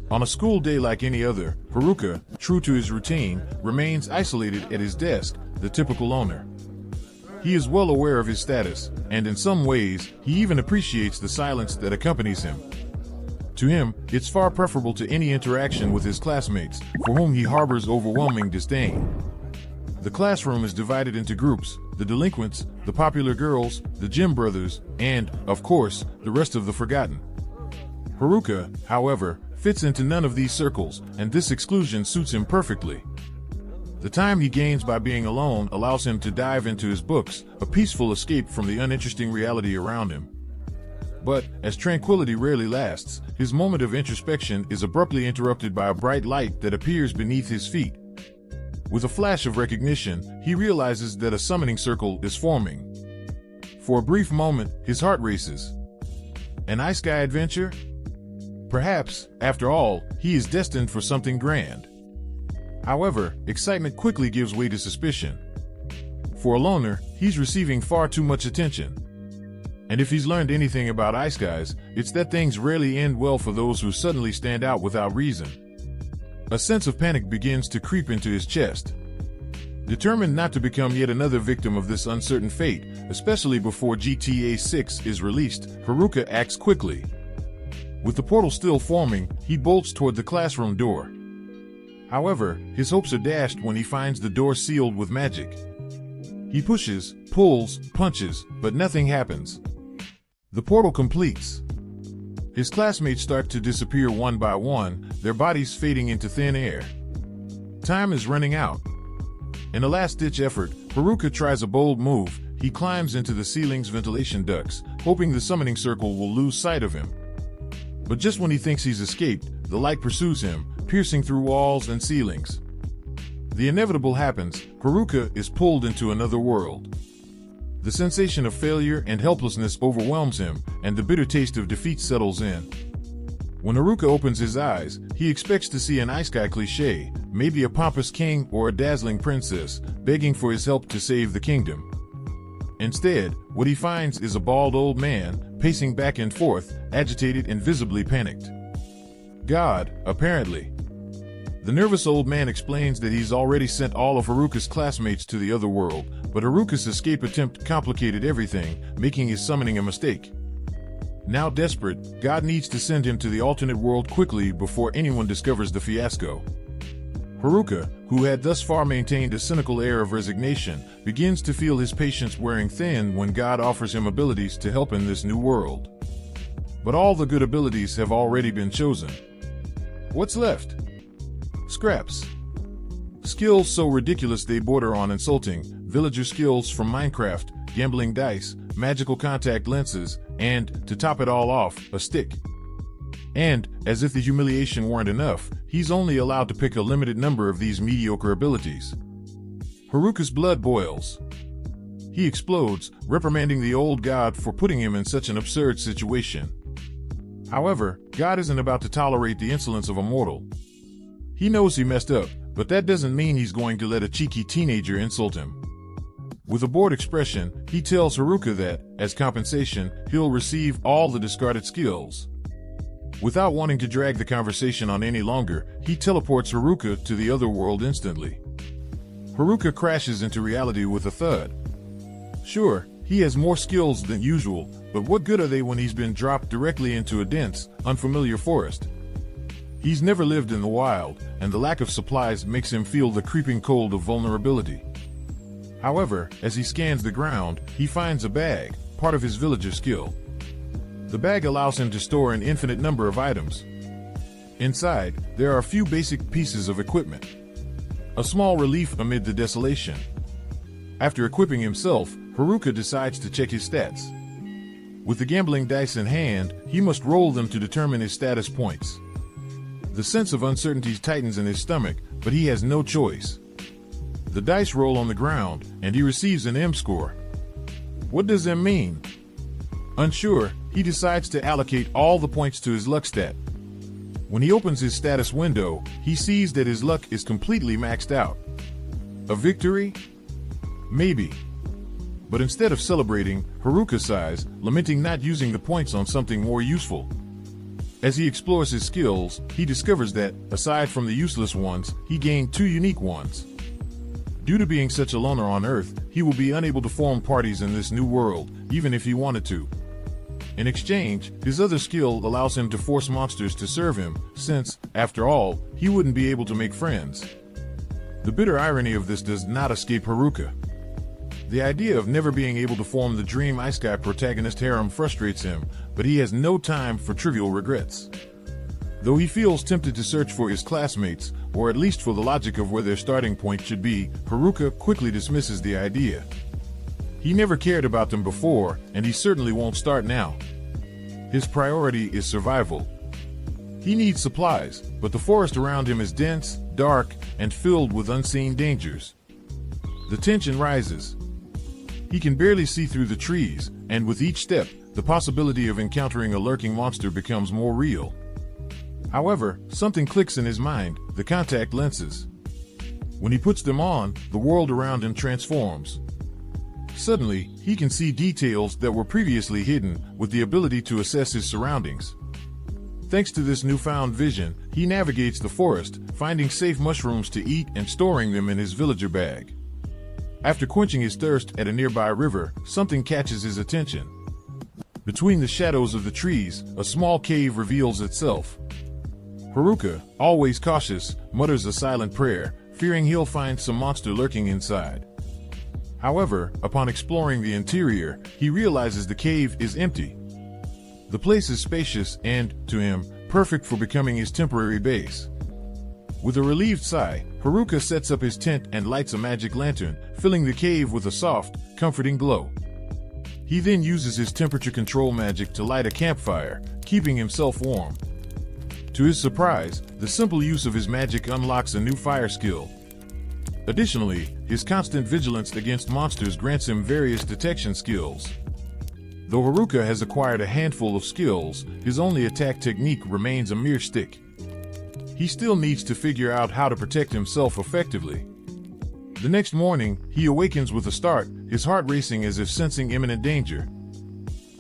On a school day like any other, Haruka, true to his routine, remains isolated at his desk, the typical loner. He is well aware of his status, and in some ways, he even appreciates the silence that accompanies him. To him, it's far preferable to any interaction with his classmates, for whom he harbors overwhelming disdain. The classroom is divided into groups: the delinquents, the popular girls, the gym brothers, and, of course, the rest of the forgotten. Haruka, however, fits into none of these circles, and this exclusion suits him perfectly. The time he gains by being alone allows him to dive into his books, a peaceful escape from the uninteresting reality around him. But, as tranquility rarely lasts, his moment of introspection is abruptly interrupted by a bright light that appears beneath his feet. With a flash of recognition, he realizes that a summoning circle is forming. For a brief moment, his heart races. An Ice Sky adventure? Perhaps, after all, he is destined for something grand. However, excitement quickly gives way to suspicion. For a loner, he's receiving far too much attention. And if he's learned anything about Ice Skies, it's that things rarely end well for those who suddenly stand out without reason. A sense of panic begins to creep into his chest. Determined not to become yet another victim of this uncertain fate, especially before GTA 6 is released, Haruka acts quickly. With the portal still forming, he bolts toward the classroom door. However, his hopes are dashed when he finds the door sealed with magic. He pushes, pulls, punches, but nothing happens. The portal completes. His classmates start to disappear one by one, their bodies fading into thin air. Time is running out. In a last-ditch effort, Haruka tries a bold move. He climbs into the ceiling's ventilation ducts, hoping the summoning circle will lose sight of him. But just when he thinks he's escaped, the light pursues him, piercing through walls and ceilings. The inevitable happens. Haruka is pulled into another world. The sensation of failure and helplessness overwhelms him, and the bitter taste of defeat settles in. When Haruka opens his eyes, he expects to see an Ice Sky cliché, maybe a pompous king or a dazzling princess, begging for his help to save the kingdom. Instead, what he finds is a bald old man, pacing back and forth, agitated and visibly panicked. God, apparently. The nervous old man explains that he's already sent all of Haruka's classmates to the other world, but Haruka's escape attempt complicated everything, making his summoning a mistake. Now desperate, God needs to send him to the alternate world quickly before anyone discovers the fiasco. Haruka, who had thus far maintained a cynical air of resignation, begins to feel his patience wearing thin when God offers him abilities to help in this new world. But all the good abilities have already been chosen. What's left? Scraps. Skills so ridiculous they border on insulting: villager skills from Minecraft, gambling dice, magical contact lenses, and, to top it all off, a stick. And, as if the humiliation weren't enough, he's only allowed to pick a limited number of these mediocre abilities. Haruka's blood boils. He explodes, reprimanding the old god for putting him in such an absurd situation. However, God isn't about to tolerate the insolence of a mortal. He knows he messed up, but that doesn't mean he's going to let a cheeky teenager insult him. With a bored expression, he tells Haruka that, as compensation, he'll receive all the discarded skills. Without wanting to drag the conversation on any longer, he teleports Haruka to the other world instantly. Haruka crashes into reality with a thud. Sure, he has more skills than usual, but what good are they when he's been dropped directly into a dense, unfamiliar forest? He's never lived in the wild, and the lack of supplies makes him feel the creeping cold of vulnerability. However, as he scans the ground, he finds a bag, part of his villager skill. The bag allows him to store an infinite number of items. Inside, there are a few basic pieces of equipment. A small relief amid the desolation. After equipping himself, Haruka decides to check his stats. With the gambling dice in hand, he must roll them to determine his status points. The sense of uncertainty tightens in his stomach, but he has no choice. The dice roll on the ground, and he receives an M score. What does M mean? Unsure, he decides to allocate all the points to his luck stat. When he opens his status window, he sees that his luck is completely maxed out. A victory? Maybe. But instead of celebrating, Haruka sighs, lamenting not using the points on something more useful. As he explores his skills, he discovers that, aside from the useless ones, he gained 2 unique ones. Due to being such a loner on Earth, he will be unable to form parties in this new world, even if he wanted to. In exchange, his other skill allows him to force monsters to serve him, since, after all, he wouldn't be able to make friends. The bitter irony of this does not escape Haruka. The idea of never being able to form the dream Ice Guy protagonist harem frustrates him, but he has no time for trivial regrets. Though he feels tempted to search for his classmates, or at least for the logic of where their starting point should be, Haruka quickly dismisses the idea. He never cared about them before, and he certainly won't start now. His priority is survival. He needs supplies, but the forest around him is dense, dark, and filled with unseen dangers. The tension rises. He can barely see through the trees, and with each step, the possibility of encountering a lurking monster becomes more real. However, something clicks in his mind: the contact lenses. When he puts them on, the world around him transforms. Suddenly, he can see details that were previously hidden, with the ability to assess his surroundings. Thanks to this newfound vision, he navigates the forest, finding safe mushrooms to eat and storing them in his villager bag. After quenching his thirst at a nearby river, something catches his attention. Between the shadows of the trees, a small cave reveals itself. Haruka, always cautious, mutters a silent prayer, fearing he'll find some monster lurking inside. However, upon exploring the interior, he realizes the cave is empty. The place is spacious and, to him, perfect for becoming his temporary base. With a relieved sigh, Haruka sets up his tent and lights a magic lantern, filling the cave with a soft, comforting glow. He then uses his temperature control magic to light a campfire, keeping himself warm. To his surprise, the simple use of his magic unlocks a new fire skill. Additionally, his constant vigilance against monsters grants him various detection skills. Though Haruka has acquired a handful of skills, his only attack technique remains a mere stick. He still needs to figure out how to protect himself effectively. The next morning, he awakens with a start, his heart racing as if sensing imminent danger.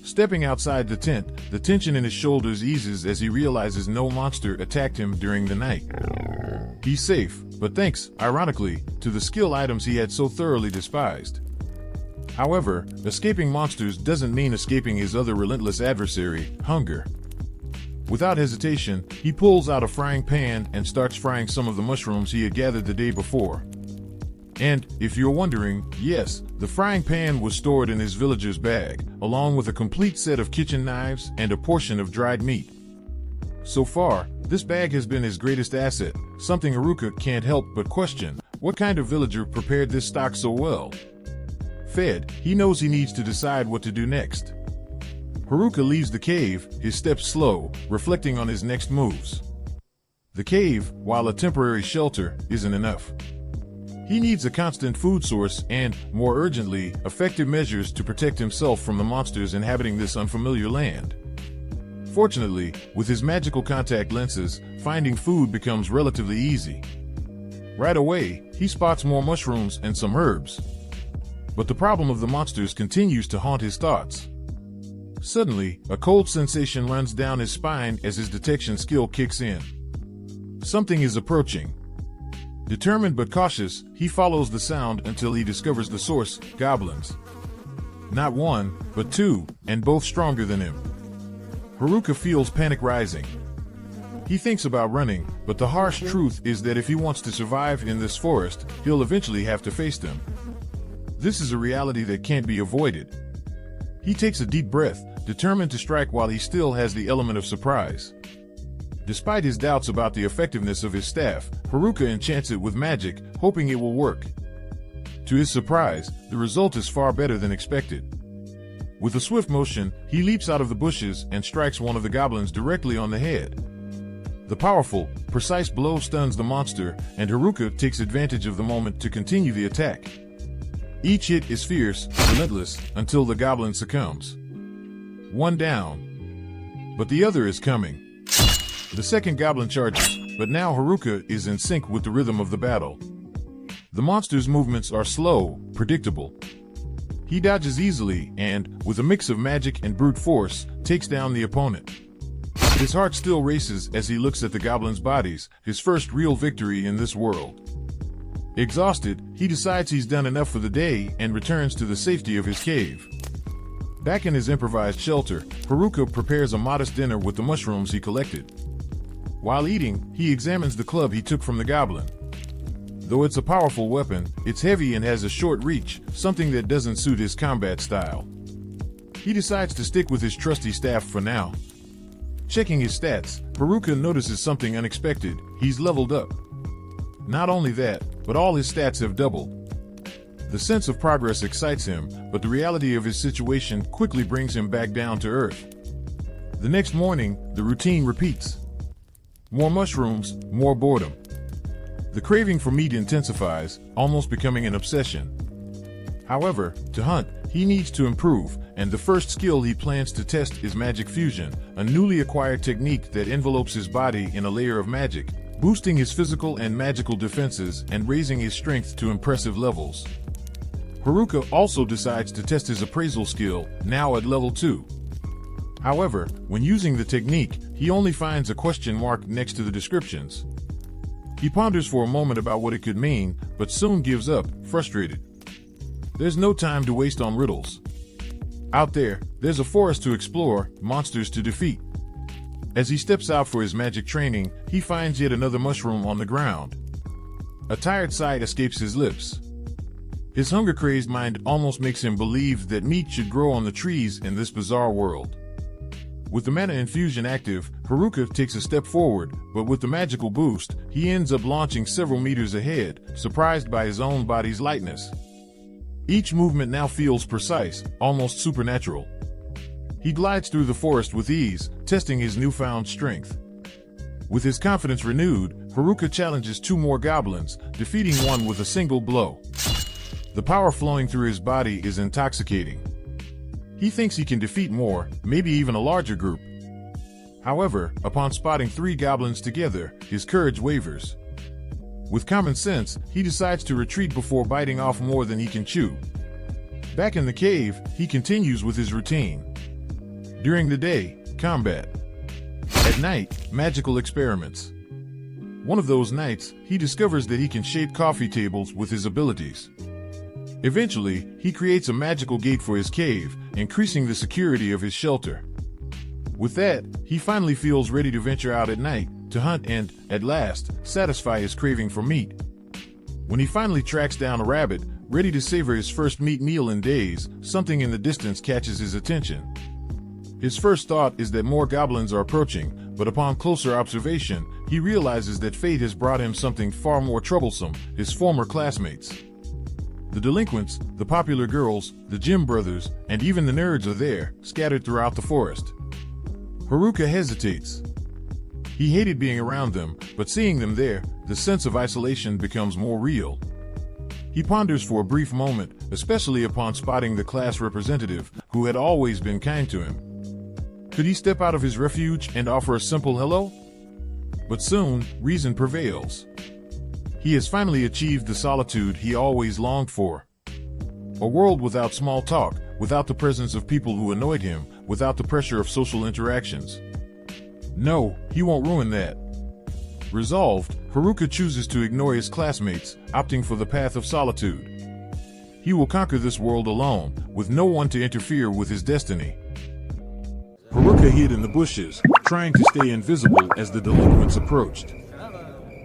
Stepping outside the tent, the tension in his shoulders eases as he realizes no monster attacked him during the night. He's safe, but thanks, ironically, to the skill items he had so thoroughly despised. However, escaping monsters doesn't mean escaping his other relentless adversary, hunger. Without hesitation, he pulls out a frying pan and starts frying some of the mushrooms he had gathered the day before. And, if you're wondering, yes, the frying pan was stored in his villager's bag, along with a complete set of kitchen knives and a portion of dried meat. So far, this bag has been his greatest asset, something Haruka can't help but question: what kind of villager prepared this stock so well? Fed, he knows he needs to decide what to do next. Haruka leaves the cave, his steps slow, reflecting on his next moves. The cave, while a temporary shelter, isn't enough. He needs a constant food source and, more urgently, effective measures to protect himself from the monsters inhabiting this unfamiliar land. Fortunately, with his magical contact lenses, finding food becomes relatively easy. Right away, he spots more mushrooms and some herbs. But the problem of the monsters continues to haunt his thoughts. Suddenly, a cold sensation runs down his spine as his detection skill kicks in. Something is approaching. Determined but cautious, he follows the sound until he discovers the source: goblins. Not one, but 2, and both stronger than him. Haruka feels panic rising. He thinks about running, but the harsh truth is that if he wants to survive in this forest, he'll eventually have to face them. This is a reality that can't be avoided. He takes a deep breath, determined to strike while he still has the element of surprise. Despite his doubts about the effectiveness of his staff, Haruka enchants it with magic, hoping it will work. To his surprise, the result is far better than expected. With a swift motion, he leaps out of the bushes and strikes one of the goblins directly on the head. The powerful, precise blow stuns the monster, and Haruka takes advantage of the moment to continue the attack. Each hit is fierce, relentless, until the goblin succumbs. One down. But the other is coming. The second goblin charges, but now Haruka is in sync with the rhythm of the battle. The monster's movements are slow, predictable. He dodges easily and, with a mix of magic and brute force, takes down the opponent. His heart still races as he looks at the goblins' bodies, his first real victory in this world. Exhausted, he decides he's done enough for the day and returns to the safety of his cave. Back in his improvised shelter, Haruka prepares a modest dinner with the mushrooms he collected. While eating, he examines the club he took from the goblin. Though it's a powerful weapon, it's heavy and has a short reach, something that doesn't suit his combat style. He decides to stick with his trusty staff for now. Checking his stats, Haruka notices something unexpected. He's leveled up. Not only that, but all his stats have doubled. The sense of progress excites him, but the reality of his situation quickly brings him back down to earth. The next morning, the routine repeats. More mushrooms, more boredom. The craving for meat intensifies, almost becoming an obsession. However, to hunt, he needs to improve, and the first skill he plans to test is magic fusion, a newly acquired technique that envelopes his body in a layer of magic, boosting his physical and magical defenses and raising his strength to impressive levels. Haruka also decides to test his appraisal skill, now at level 2. However, when using the technique, he only finds a question mark next to the descriptions. He ponders for a moment about what it could mean, but soon gives up, frustrated. There's no time to waste on riddles. Out there, there's a forest to explore, monsters to defeat. As he steps out for his magic training, he finds yet another mushroom on the ground. A tired sigh escapes his lips. His hunger-crazed mind almost makes him believe that meat should grow on the trees in this bizarre world. With the mana infusion active, Haruka takes a step forward, but with the magical boost, he ends up launching several meters ahead, surprised by his own body's lightness. Each movement now feels precise, almost supernatural. He glides through the forest with ease, testing his newfound strength. With his confidence renewed, Haruka challenges 2 more goblins, defeating one with a single blow. The power flowing through his body is intoxicating. He thinks he can defeat more, maybe even a larger group. However, upon spotting 3 goblins together, his courage wavers. With common sense, he decides to retreat before biting off more than he can chew. Back in the cave, he continues with his routine. During the day, combat. At night, magical experiments. One of those nights, he discovers that he can shape coffee tables with his abilities. Eventually, he creates a magical gate for his cave, increasing the security of his shelter. With that, he finally feels ready to venture out at night, to hunt and, at last, satisfy his craving for meat. When he finally tracks down a rabbit, ready to savor his first meat meal in days, something in the distance catches his attention. His first thought is that more goblins are approaching, but upon closer observation, he realizes that fate has brought him something far more troublesome, his former classmates. The delinquents, the popular girls, the gym brothers, and even the nerds are there, scattered throughout the forest. Haruka hesitates. He hated being around them, but seeing them there, the sense of isolation becomes more real. He ponders for a brief moment, especially upon spotting the class representative, who had always been kind to him. Could he step out of his refuge and offer a simple hello? But soon, reason prevails. He has finally achieved the solitude he always longed for. A world without small talk, without the presence of people who annoyed him, without the pressure of social interactions. No, he won't ruin that. Resolved, Haruka chooses to ignore his classmates, opting for the path of solitude. He will conquer this world alone, with no one to interfere with his destiny. Haruka hid in the bushes, trying to stay invisible as the delinquents approached.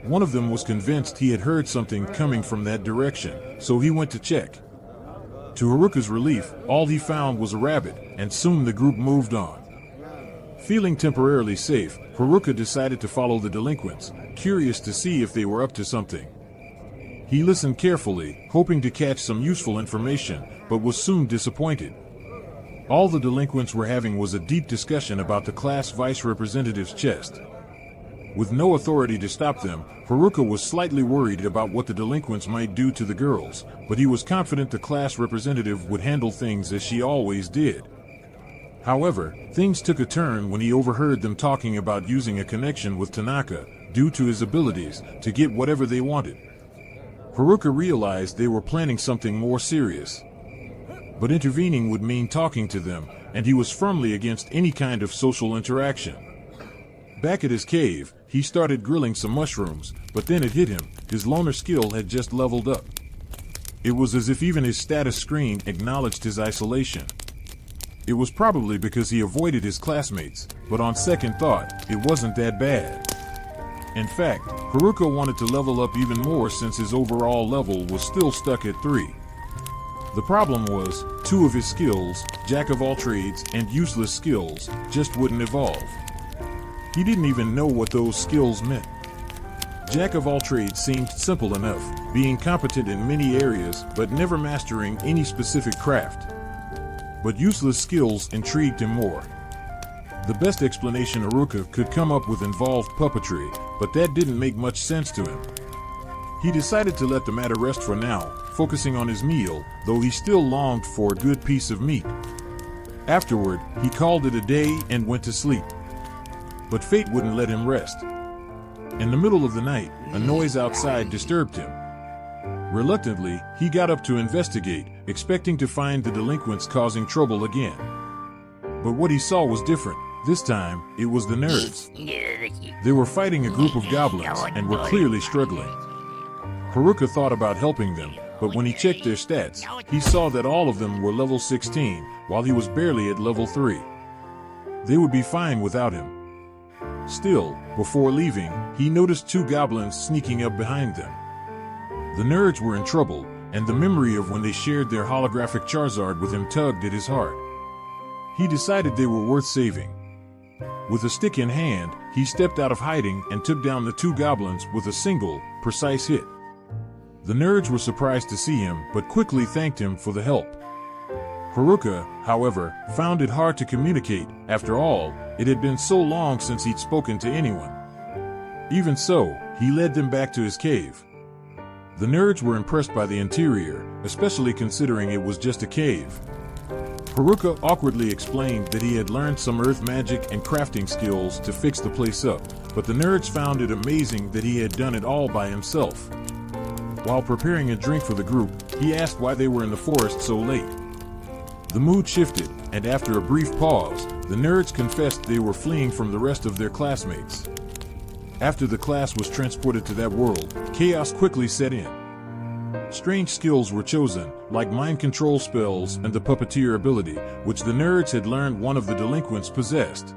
One of them was convinced he had heard something coming from that direction, so he went to check. To Haruka's relief, all he found was a rabbit, and soon the group moved on. Feeling temporarily safe, Haruka decided to follow the delinquents, curious to see if they were up to something. He listened carefully, hoping to catch some useful information, but was soon disappointed. All the delinquents were having was a deep discussion about the class vice representative's chest. With no authority to stop them, Haruka was slightly worried about what the delinquents might do to the girls, but he was confident the class representative would handle things as she always did. However, things took a turn when he overheard them talking about using a connection with Tanaka, due to his abilities, to get whatever they wanted. Haruka realized they were planning something more serious. But intervening would mean talking to them, and he was firmly against any kind of social interaction. Back at his cave, he started grilling some mushrooms, but then it hit him: his loner skill had just leveled up. It was as if even his status screen acknowledged his isolation. It was probably because he avoided his classmates, but on second thought, it wasn't that bad. In fact, Haruka wanted to level up even more since his overall level was still stuck at 3. The problem was, 2 of his skills, Jack of all trades and useless skills, just wouldn't evolve. He didn't even know what those skills meant. Jack of all trades seemed simple enough, being competent in many areas but never mastering any specific craft. But useless skills intrigued him more. The best explanation Haruka could come up with involved puppetry, but that didn't make much sense to him. He decided to let the matter rest for now, focusing on his meal, though he still longed for a good piece of meat. Afterward, he called it a day and went to sleep. But fate wouldn't let him rest. In the middle of the night, a noise outside disturbed him. Reluctantly, he got up to investigate, expecting to find the delinquents causing trouble again. But what he saw was different. This time, it was the nerds. They were fighting a group of goblins and were clearly struggling. Haruka thought about helping them, but when he checked their stats, he saw that all of them were level 16, while he was barely at level 3. They would be fine without him. Still, before leaving, he noticed 2 goblins sneaking up behind them. The nerds were in trouble, and the memory of when they shared their holographic Charizard with him tugged at his heart. He decided they were worth saving. With a stick in hand, he stepped out of hiding and took down the 2 goblins with a single, precise hit. The nerds were surprised to see him, but quickly thanked him for the help. Haruka, however, found it hard to communicate. After all, it had been so long since he'd spoken to anyone. Even so, he led them back to his cave. The nerds were impressed by the interior, especially considering it was just a cave. Haruka awkwardly explained that he had learned some earth magic and crafting skills to fix the place up, but the nerds found it amazing that he had done it all by himself. While preparing a drink for the group, he asked why they were in the forest so late. The mood shifted, and after a brief pause, the nerds confessed they were fleeing from the rest of their classmates. After the class was transported to that world, chaos quickly set in. Strange skills were chosen, like mind control spells and the puppeteer ability, which the nerds had learned one of the delinquents possessed.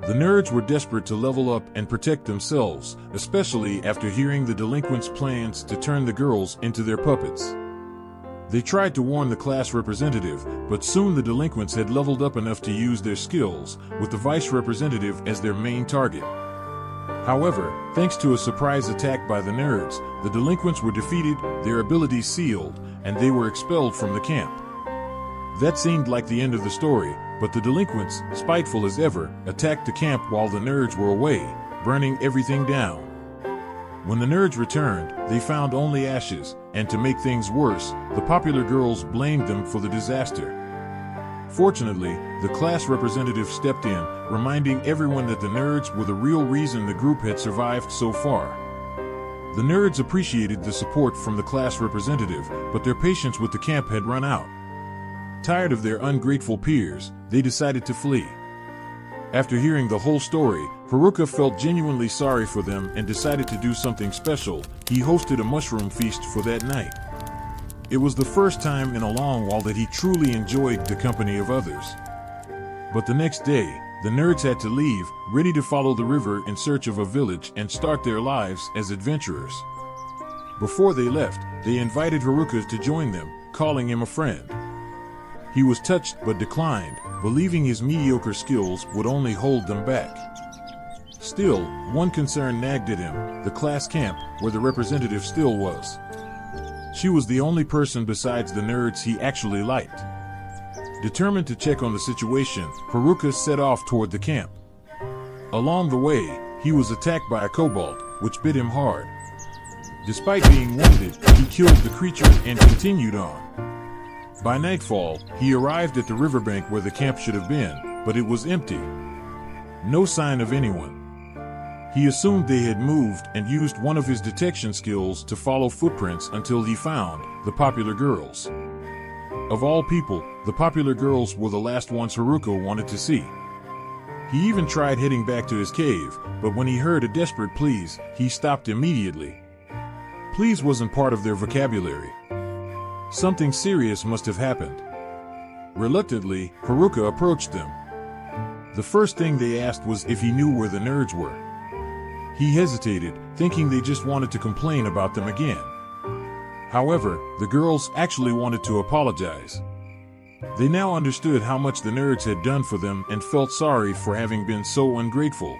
The nerds were desperate to level up and protect themselves, especially after hearing the delinquents' plans to turn the girls into their puppets. They tried to warn the class representative, but soon the delinquents had leveled up enough to use their skills, with the vice representative as their main target. However, thanks to a surprise attack by the nerds, the delinquents were defeated, their abilities sealed, and they were expelled from the camp. That seemed like the end of the story, but the delinquents, spiteful as ever, attacked the camp while the nerds were away, burning everything down. When the nerds returned, they found only ashes, and to make things worse, the popular girls blamed them for the disaster. Fortunately, the class representative stepped in, reminding everyone that the nerds were the real reason the group had survived so far. The nerds appreciated the support from the class representative, but their patience with the camp had run out. Tired of their ungrateful peers, they decided to flee. After hearing the whole story, Haruka felt genuinely sorry for them and decided to do something special. He hosted a mushroom feast for that night. It was the first time in a long while that he truly enjoyed the company of others. But the next day, the nerds had to leave, ready to follow the river in search of a village and start their lives as adventurers. Before they left, they invited Haruka to join them, calling him a friend. He was touched but declined, believing his mediocre skills would only hold them back. Still, one concern nagged at him: the class camp, where the representative still was. She was the only person besides the nerds he actually liked. Determined to check on the situation, Haruka set off toward the camp. Along the way, he was attacked by a kobold, which bit him hard. Despite being wounded, he killed the creature and continued on. By nightfall, he arrived at the riverbank where the camp should have been, but it was empty. No sign of anyone. He assumed they had moved and used one of his detection skills to follow footprints until he found the popular girls. Of all people, the popular girls were the last ones Haruka wanted to see. He even tried heading back to his cave, but when he heard a desperate please, he stopped immediately. Please wasn't part of their vocabulary. Something serious must have happened. Reluctantly, Haruka approached them. The first thing they asked was if he knew where the nerds were. He hesitated, thinking they just wanted to complain about them again. However, the girls actually wanted to apologize. They now understood how much the nerds had done for them and felt sorry for having been so ungrateful.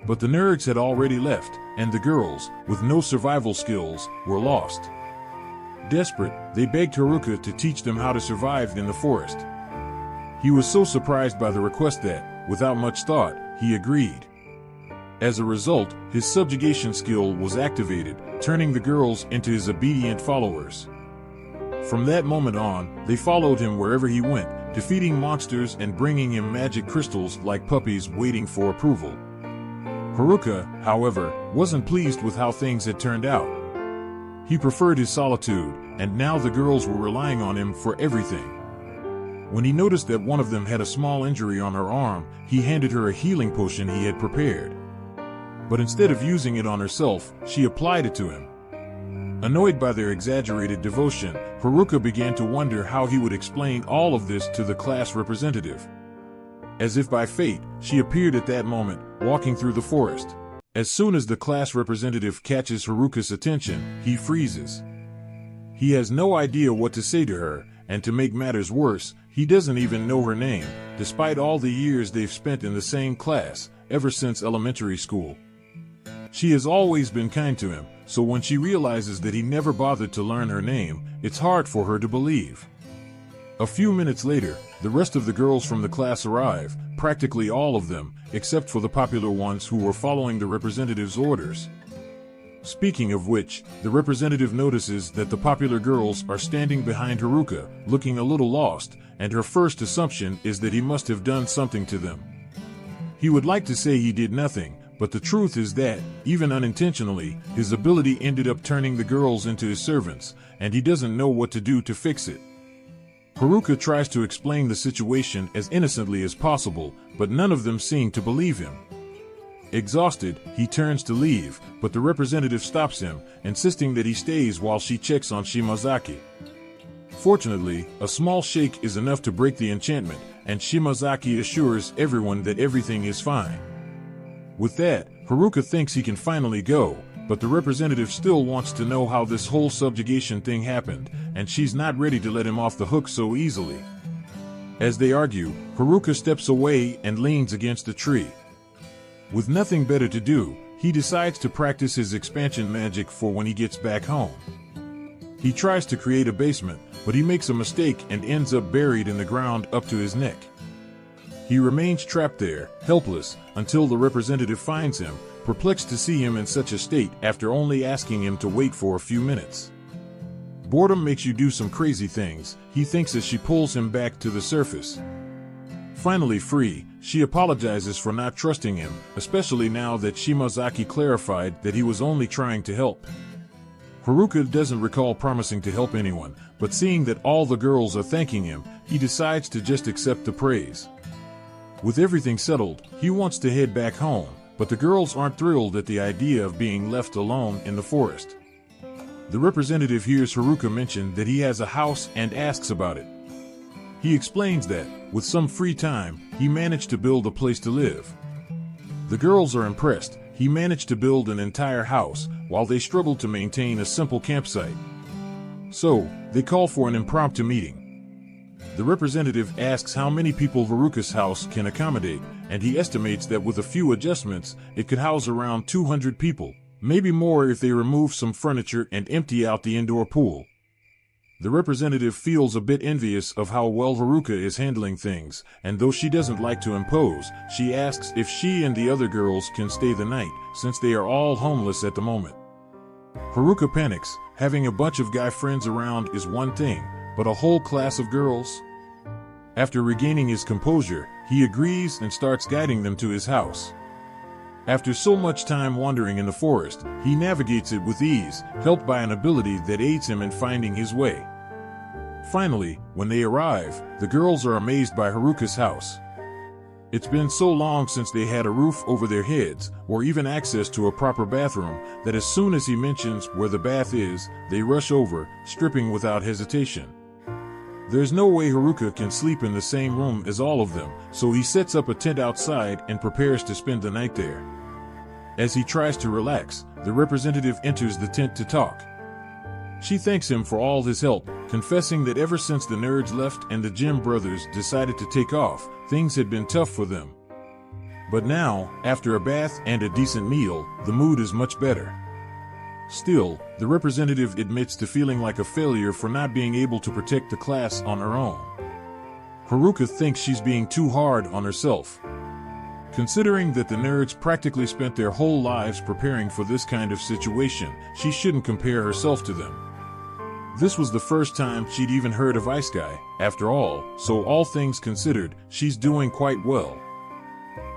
But the nerds had already left, and the girls, with no survival skills, were lost. Desperate, they begged Haruka to teach them how to survive in the forest. He was so surprised by the request that, without much thought, he agreed. As a result, his subjugation skill was activated, turning the girls into his obedient followers. From that moment on, they followed him wherever he went, defeating monsters and bringing him magic crystals like puppies waiting for approval. Haruka, however, wasn't pleased with how things had turned out. He preferred his solitude, and now the girls were relying on him for everything. When he noticed that one of them had a small injury on her arm, he handed her a healing potion he had prepared. But instead of using it on herself, she applied it to him. Annoyed by their exaggerated devotion, Haruka began to wonder how he would explain all of this to the class representative. As if by fate, she appeared at that moment, walking through the forest. As soon as the class representative catches Haruka's attention, he freezes. He has no idea what to say to her, and to make matters worse, he doesn't even know her name, despite all the years they've spent in the same class, ever since elementary school. She has always been kind to him, so when she realizes that he never bothered to learn her name, it's hard for her to believe. A few minutes later, the rest of the girls from the class arrive, practically all of them, except for the popular ones who were following the representative's orders. Speaking of which, the representative notices that the popular girls are standing behind Haruka, looking a little lost, and her first assumption is that he must have done something to them. He would like to say he did nothing, but the truth is that, even unintentionally, his ability ended up turning the girls into his servants, and he doesn't know what to do to fix it. Haruka tries to explain the situation as innocently as possible, but none of them seem to believe him. Exhausted, he turns to leave, but the representative stops him, insisting that he stays while she checks on Shimazaki. Fortunately, a small shake is enough to break the enchantment, and Shimazaki assures everyone that everything is fine. With that, Haruka thinks he can finally go, but the representative still wants to know how this whole subjugation thing happened, and she's not ready to let him off the hook so easily. As they argue, Haruka steps away and leans against a tree. With nothing better to do, he decides to practice his expansion magic for when he gets back home. He tries to create a basement, but he makes a mistake and ends up buried in the ground up to his neck. He remains trapped there, helpless, until the representative finds him, perplexed to see him in such a state after only asking him to wait for a few minutes. Boredom makes you do some crazy things, he thinks as she pulls him back to the surface. Finally free, she apologizes for not trusting him, especially now that Shimazaki clarified that he was only trying to help. Haruka doesn't recall promising to help anyone, but seeing that all the girls are thanking him, he decides to just accept the praise. With everything settled, he wants to head back home, but the girls aren't thrilled at the idea of being left alone in the forest. The representative hears Haruka mention that he has a house and asks about it. He explains that, with some free time, he managed to build a place to live. The girls are impressed. He managed to build an entire house, while they struggle to maintain a simple campsite. So, they call for an impromptu meeting. The representative asks how many people Haruka's house can accommodate, and he estimates that with a few adjustments, it could house around 200 people, maybe more if they remove some furniture and empty out the indoor pool. The representative feels a bit envious of how well Haruka is handling things, and though she doesn't like to impose, she asks if she and the other girls can stay the night, since they are all homeless at the moment. Haruka panics. Having a bunch of guy friends around is one thing, but a whole class of girls? After regaining his composure, he agrees and starts guiding them to his house. After so much time wandering in the forest, he navigates it with ease, helped by an ability that aids him in finding his way. Finally, when they arrive, the girls are amazed by Haruka's house. It's been so long since they had a roof over their heads, or even access to a proper bathroom, that as soon as he mentions where the bath is, they rush over, stripping without hesitation. There's no way Haruka can sleep in the same room as all of them, so he sets up a tent outside and prepares to spend the night there. As he tries to relax, the representative enters the tent to talk. She thanks him for all his help, confessing that ever since the nerds left and the Jim brothers decided to take off, things had been tough for them. But now, after a bath and a decent meal, the mood is much better. Still, the representative admits to feeling like a failure for not being able to protect the class on her own. Haruka thinks she's being too hard on herself. Considering that the nerds practically spent their whole lives preparing for this kind of situation, she shouldn't compare herself to them. This was the first time she'd even heard of Ice Guy, after all, so all things considered, she's doing quite well.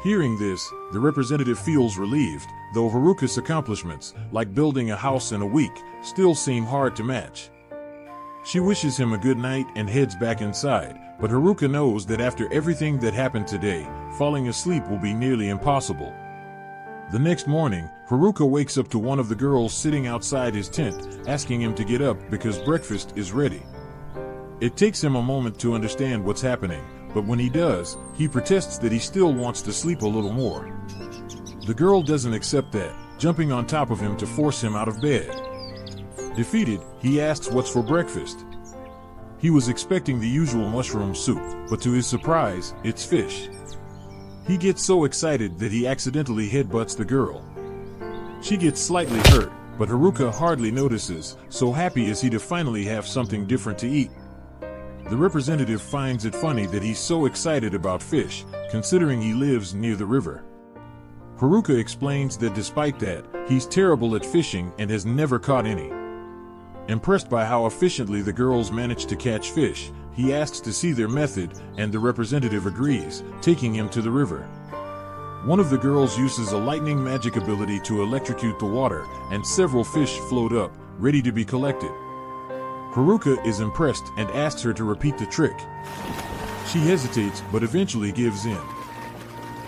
Hearing this, the representative feels relieved, though Haruka's accomplishments, like building a house in a week, still seem hard to match. She wishes him a good night and heads back inside, but Haruka knows that after everything that happened today, falling asleep will be nearly impossible. The next morning, Haruka wakes up to one of the girls sitting outside his tent, asking him to get up because breakfast is ready. It takes him a moment to understand what's happening, but when he does, he protests that he still wants to sleep a little more. The girl doesn't accept that, jumping on top of him to force him out of bed. Defeated, he asks what's for breakfast. He was expecting the usual mushroom soup, but to his surprise, it's fish. He gets so excited that he accidentally headbutts the girl. She gets slightly hurt, but Haruka hardly notices, so happy is he to finally have something different to eat. The representative finds it funny that he's so excited about fish, considering he lives near the river. Haruka explains that despite that, he's terrible at fishing and has never caught any. Impressed by how efficiently the girls manage to catch fish, he asks to see their method, and the representative agrees, taking him to the river. One of the girls uses a lightning magic ability to electrocute the water, and several fish float up, ready to be collected. Haruka is impressed and asks her to repeat the trick. She hesitates but eventually gives in.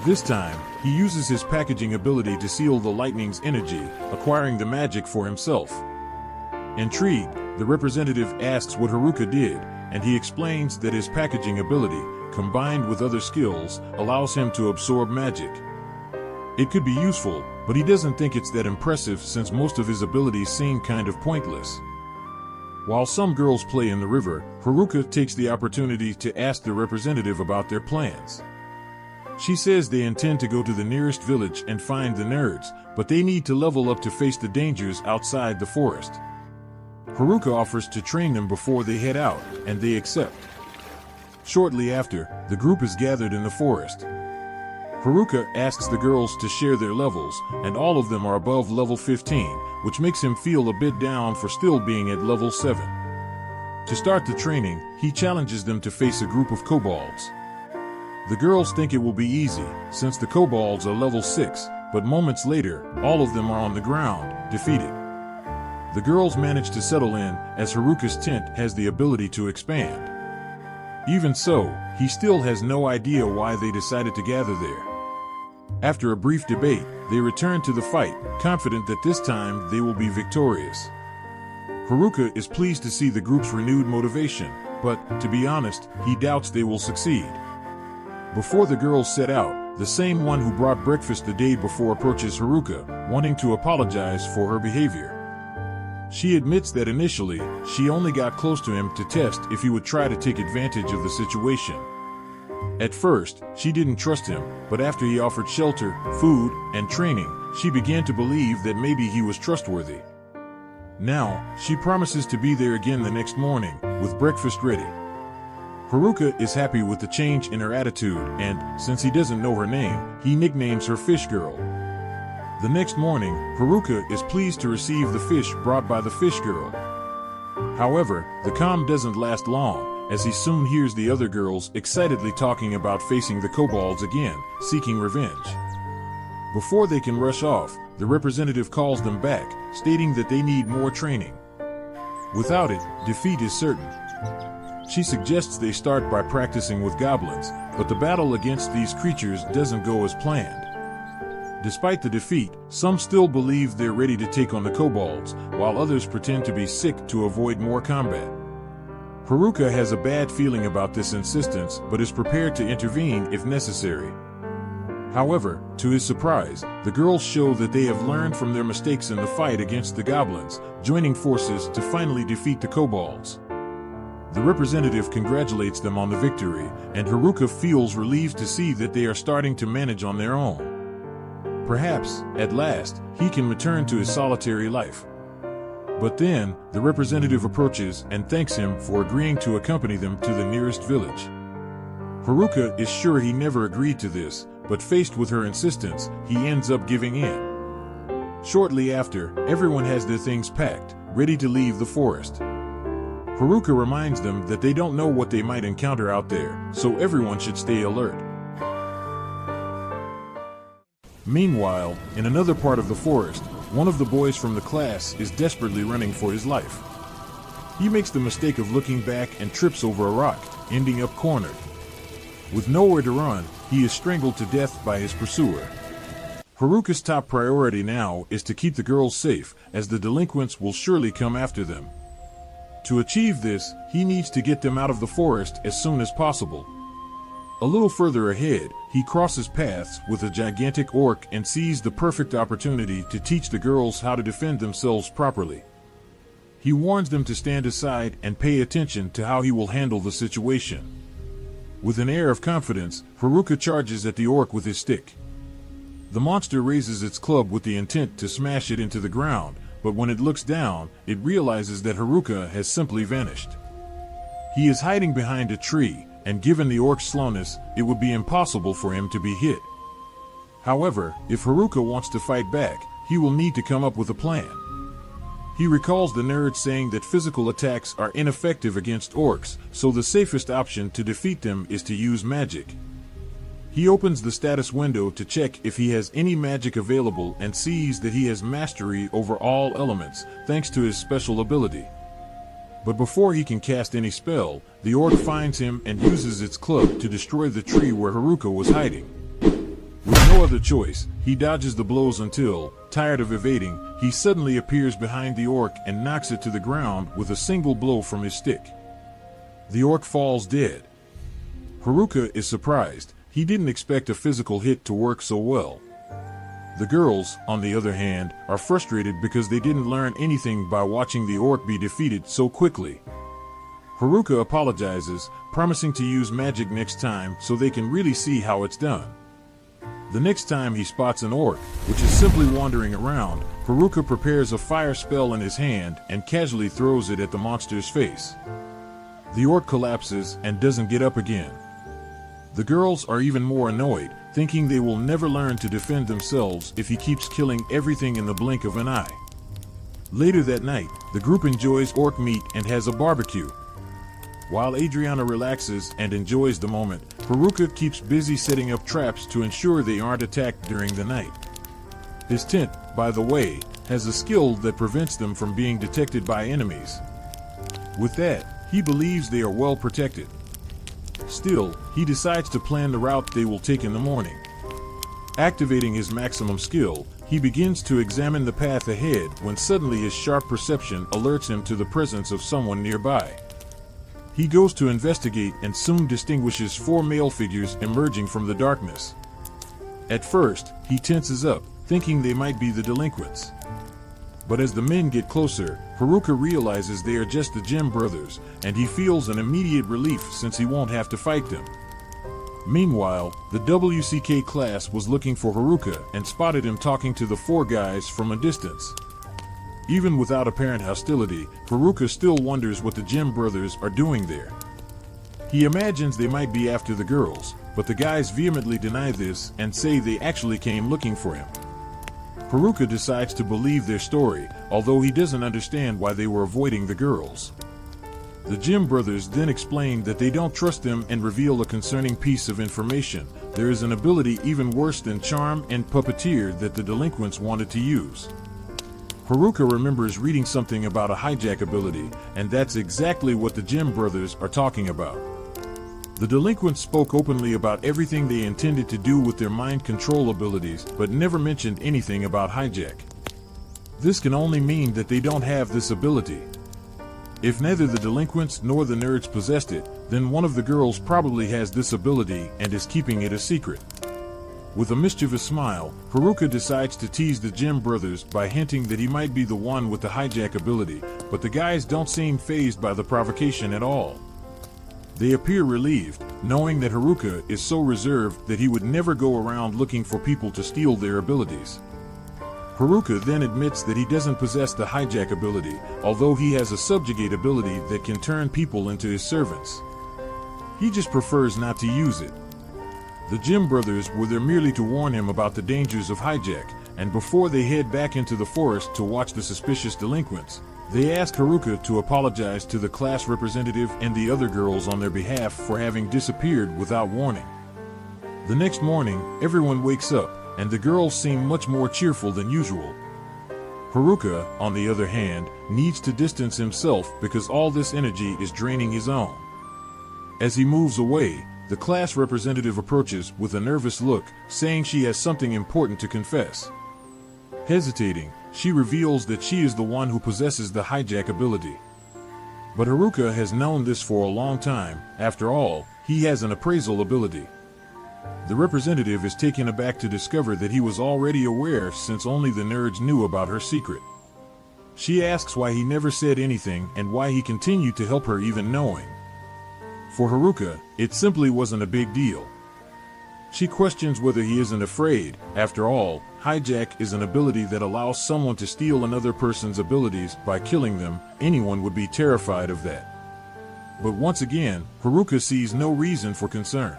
This time, he uses his packaging ability to seal the lightning's energy, acquiring the magic for himself. Intrigued, the representative asks what Haruka did, and he explains that his packaging ability, combined with other skills, allows him to absorb magic. It could be useful, but he doesn't think it's that impressive since most of his abilities seem kind of pointless. While some girls play in the river, Haruka takes the opportunity to ask the representative about their plans. She says they intend to go to the nearest village and find the nerds, but they need to level up to face the dangers outside the forest. Haruka offers to train them before they head out, and they accept. Shortly after, the group is gathered in the forest. Haruka asks the girls to share their levels, and all of them are above level 15, which makes him feel a bit down for still being at level 7. To start the training, he challenges them to face a group of kobolds. The girls think it will be easy, since the kobolds are level 6, but moments later, all of them are on the ground, defeated. The girls manage to settle in, as Haruka's tent has the ability to expand. Even so, he still has no idea why they decided to gather there. After a brief debate, they return to the fight, confident that this time they will be victorious. Haruka is pleased to see the group's renewed motivation, but, to be honest, he doubts they will succeed. Before the girls set out, the same one who brought breakfast the day before approaches Haruka, wanting to apologize for her behavior. She admits that initially, she only got close to him to test if he would try to take advantage of the situation. At first, she didn't trust him, but after he offered shelter, food, and training, she began to believe that maybe he was trustworthy. Now, she promises to be there again the next morning, with breakfast ready. Haruka is happy with the change in her attitude and, since he doesn't know her name, he nicknames her Fish Girl. The next morning, Haruka is pleased to receive the fish brought by the Fish Girl. However, the calm doesn't last long, as he soon hears the other girls excitedly talking about facing the kobolds again, seeking revenge. Before they can rush off, the representative calls them back, stating that they need more training. Without it, defeat is certain. She suggests they start by practicing with goblins, but the battle against these creatures doesn't go as planned. Despite the defeat, some still believe they're ready to take on the kobolds, while others pretend to be sick to avoid more combat. Haruka has a bad feeling about this insistence but is prepared to intervene if necessary. However, to his surprise, the girls show that they have learned from their mistakes in the fight against the goblins, joining forces to finally defeat the kobolds. The representative congratulates them on the victory, and Haruka feels relieved to see that they are starting to manage on their own. Perhaps, at last, he can return to his solitary life. But then, the representative approaches and thanks him for agreeing to accompany them to the nearest village. Haruka is sure he never agreed to this, but faced with her insistence, he ends up giving in. Shortly after, everyone has their things packed, ready to leave the forest. Haruka reminds them that they don't know what they might encounter out there, so everyone should stay alert. Meanwhile, in another part of the forest, one of the boys from the class is desperately running for his life. He makes the mistake of looking back and trips over a rock, ending up cornered. With nowhere to run, he is strangled to death by his pursuer. Haruka's top priority now is to keep the girls safe, as the delinquents will surely come after them. To achieve this, he needs to get them out of the forest as soon as possible. A little further ahead, he crosses paths with a gigantic orc and sees the perfect opportunity to teach the girls how to defend themselves properly. He warns them to stand aside and pay attention to how he will handle the situation. With an air of confidence, Haruka charges at the orc with his stick. The monster raises its club with the intent to smash it into the ground, but when it looks down, it realizes that Haruka has simply vanished. He is hiding behind a tree, and given the orc's slowness, it would be impossible for him to be hit. However, if Haruka wants to fight back, he will need to come up with a plan. He recalls the nerd saying that physical attacks are ineffective against orcs, so the safest option to defeat them is to use magic. He opens the status window to check if he has any magic available and sees that he has mastery over all elements, thanks to his special ability. But before he can cast any spell, the orc finds him and uses its club to destroy the tree where Haruka was hiding. With no other choice, he dodges the blows until, tired of evading, he suddenly appears behind the orc and knocks it to the ground with a single blow from his stick. The orc falls dead. Haruka is surprised. He didn't expect a physical hit to work so well. The girls, on the other hand, are frustrated because they didn't learn anything by watching the orc be defeated so quickly. Haruka apologizes, promising to use magic next time so they can really see how it's done. The next time he spots an orc, which is simply wandering around, Haruka prepares a fire spell in his hand and casually throws it at the monster's face. The orc collapses and doesn't get up again. The girls are even more annoyed, thinking they will never learn to defend themselves if he keeps killing everything in the blink of an eye. Later that night, the group enjoys orc meat and has a barbecue. While Adriana relaxes and enjoys the moment, Haruka keeps busy setting up traps to ensure they aren't attacked during the night. His tent, by the way, has a skill that prevents them from being detected by enemies. With that, he believes they are well protected. Still, he decides to plan the route they will take in the morning. Activating his maximum skill, he begins to examine the path ahead when suddenly his sharp perception alerts him to the presence of someone nearby. He goes to investigate and soon distinguishes 4 male figures emerging from the darkness. At first, he tenses up, thinking they might be the delinquents. But as the men get closer, Haruka realizes they are just the Gem brothers, and he feels an immediate relief since he won't have to fight them. Meanwhile, the WCK class was looking for Haruka and spotted him talking to the 4 guys from a distance. Even without apparent hostility, Haruka still wonders what the Gem brothers are doing there. He imagines they might be after the girls, but the guys vehemently deny this and say they actually came looking for him. Haruka decides to believe their story, although he doesn't understand why they were avoiding the girls. The Gem brothers then explain that they don't trust them and reveal a concerning piece of information. There is an ability even worse than charm and puppeteer that the delinquents wanted to use. Haruka remembers reading something about a hijack ability, and that's exactly what the Gem brothers are talking about. The delinquents spoke openly about everything they intended to do with their mind control abilities, but never mentioned anything about hijack. This can only mean that they don't have this ability. If neither the delinquents nor the nerds possessed it, then one of the girls probably has this ability and is keeping it a secret. With a mischievous smile, Haruka decides to tease the Gem brothers by hinting that he might be the one with the hijack ability, but the guys don't seem fazed by the provocation at all. They appear relieved, knowing that Haruka is so reserved that he would never go around looking for people to steal their abilities. Haruka then admits that he doesn't possess the hijack ability, although he has a subjugate ability that can turn people into his servants. He just prefers not to use it. The Gem brothers were there merely to warn him about the dangers of hijack, and before they head back into the forest to watch the suspicious delinquents, they ask Haruka to apologize to the class representative and the other girls on their behalf for having disappeared without warning. The next morning, everyone wakes up, and the girls seem much more cheerful than usual. Haruka, on the other hand, needs to distance himself because all this energy is draining his own. As he moves away, the class representative approaches with a nervous look, saying she has something important to confess. Hesitating, she reveals that she is the one who possesses the hijack ability. But Haruka has known this for a long time. After all, he has an appraisal ability. The representative is taken aback to discover that he was already aware since only the nerds knew about her secret. She asks why he never said anything and why he continued to help her even knowing. For Haruka, it simply wasn't a big deal. She questions whether he isn't afraid. After all, hijack is an ability that allows someone to steal another person's abilities by killing them. Anyone would be terrified of that. But once again, Haruka sees no reason for concern.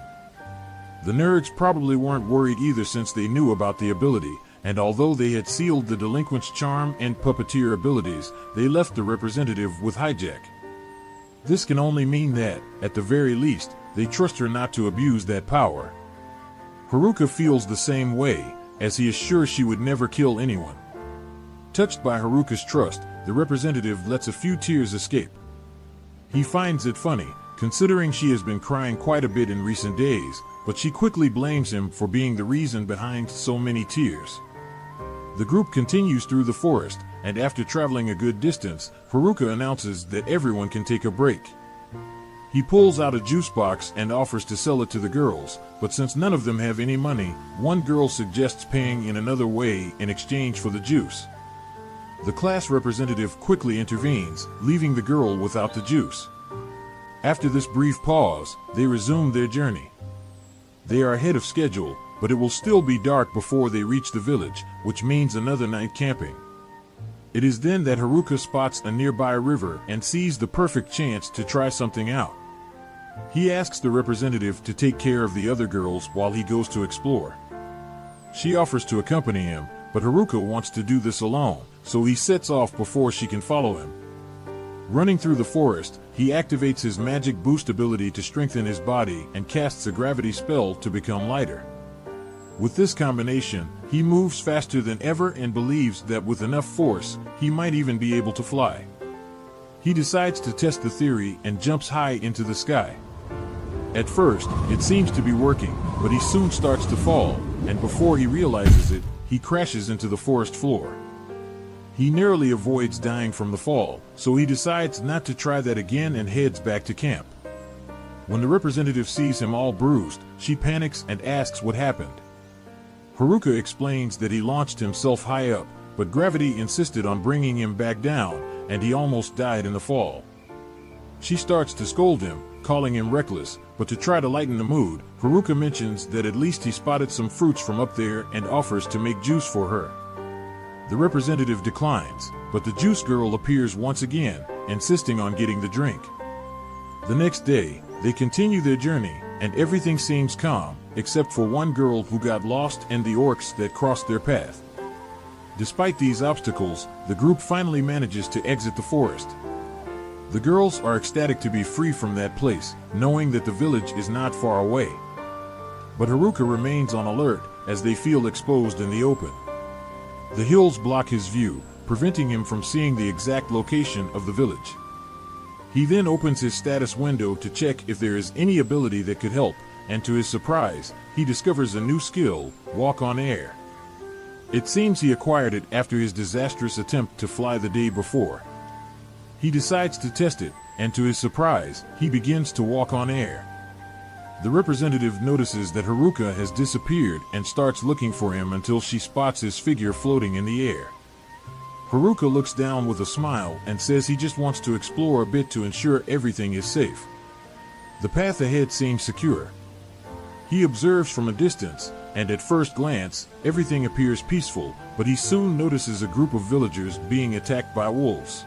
The nerds probably weren't worried either since they knew about the ability, and although they had sealed the delinquent's charm and puppeteer abilities, they left the representative with hijack. This can only mean that, at the very least, they trust her not to abuse that power. Haruka feels the same way, as he is sure she would never kill anyone. Touched by Haruka's trust, the representative lets a few tears escape. He finds it funny, considering she has been crying quite a bit in recent days, but she quickly blames him for being the reason behind so many tears. The group continues through the forest, and after traveling a good distance, Haruka announces that everyone can take a break. He pulls out a juice box and offers to sell it to the girls, but since none of them have any money, one girl suggests paying in another way in exchange for the juice. The class representative quickly intervenes, leaving the girl without the juice. After this brief pause, they resume their journey. They are ahead of schedule, but it will still be dark before they reach the village, which means another night camping. It is then that Haruka spots a nearby river and sees the perfect chance to try something out. He asks the representative to take care of the other girls while he goes to explore. She offers to accompany him, but Haruka wants to do this alone, so he sets off before she can follow him. Running through the forest, he activates his magic boost ability to strengthen his body and casts a gravity spell to become lighter. With this combination, he moves faster than ever and believes that with enough force, he might even be able to fly. He decides to test the theory and jumps high into the sky. At first, it seems to be working, but he soon starts to fall, and before he realizes it, he crashes into the forest floor. He narrowly avoids dying from the fall, so he decides not to try that again and heads back to camp. When the representative sees him all bruised, she panics and asks what happened. Haruka explains that he launched himself high up, but gravity insisted on bringing him back down, and he almost died in the fall. She starts to scold him, calling him reckless, but to try to lighten the mood, Haruka mentions that at least he spotted some fruits from up there and offers to make juice for her. The representative declines, but the juice girl appears once again, insisting on getting the drink. The next day, they continue their journey, and everything seems calm, except for one girl who got lost and the orcs that crossed their path. Despite these obstacles, the group finally manages to exit the forest. The girls are ecstatic to be free from that place, knowing that the village is not far away. But Haruka remains on alert, as they feel exposed in the open. The hills block his view, preventing him from seeing the exact location of the village. He then opens his status window to check if there is any ability that could help, and to his surprise, he discovers a new skill, Walk on Air. It seems he acquired it after his disastrous attempt to fly the day before. He decides to test it, and to his surprise, he begins to walk on air. The representative notices that Haruka has disappeared and starts looking for him until she spots his figure floating in the air. Haruka looks down with a smile and says he just wants to explore a bit to ensure everything is safe. The path ahead seems secure. He observes from a distance, and at first glance, everything appears peaceful, but he soon notices a group of villagers being attacked by wolves.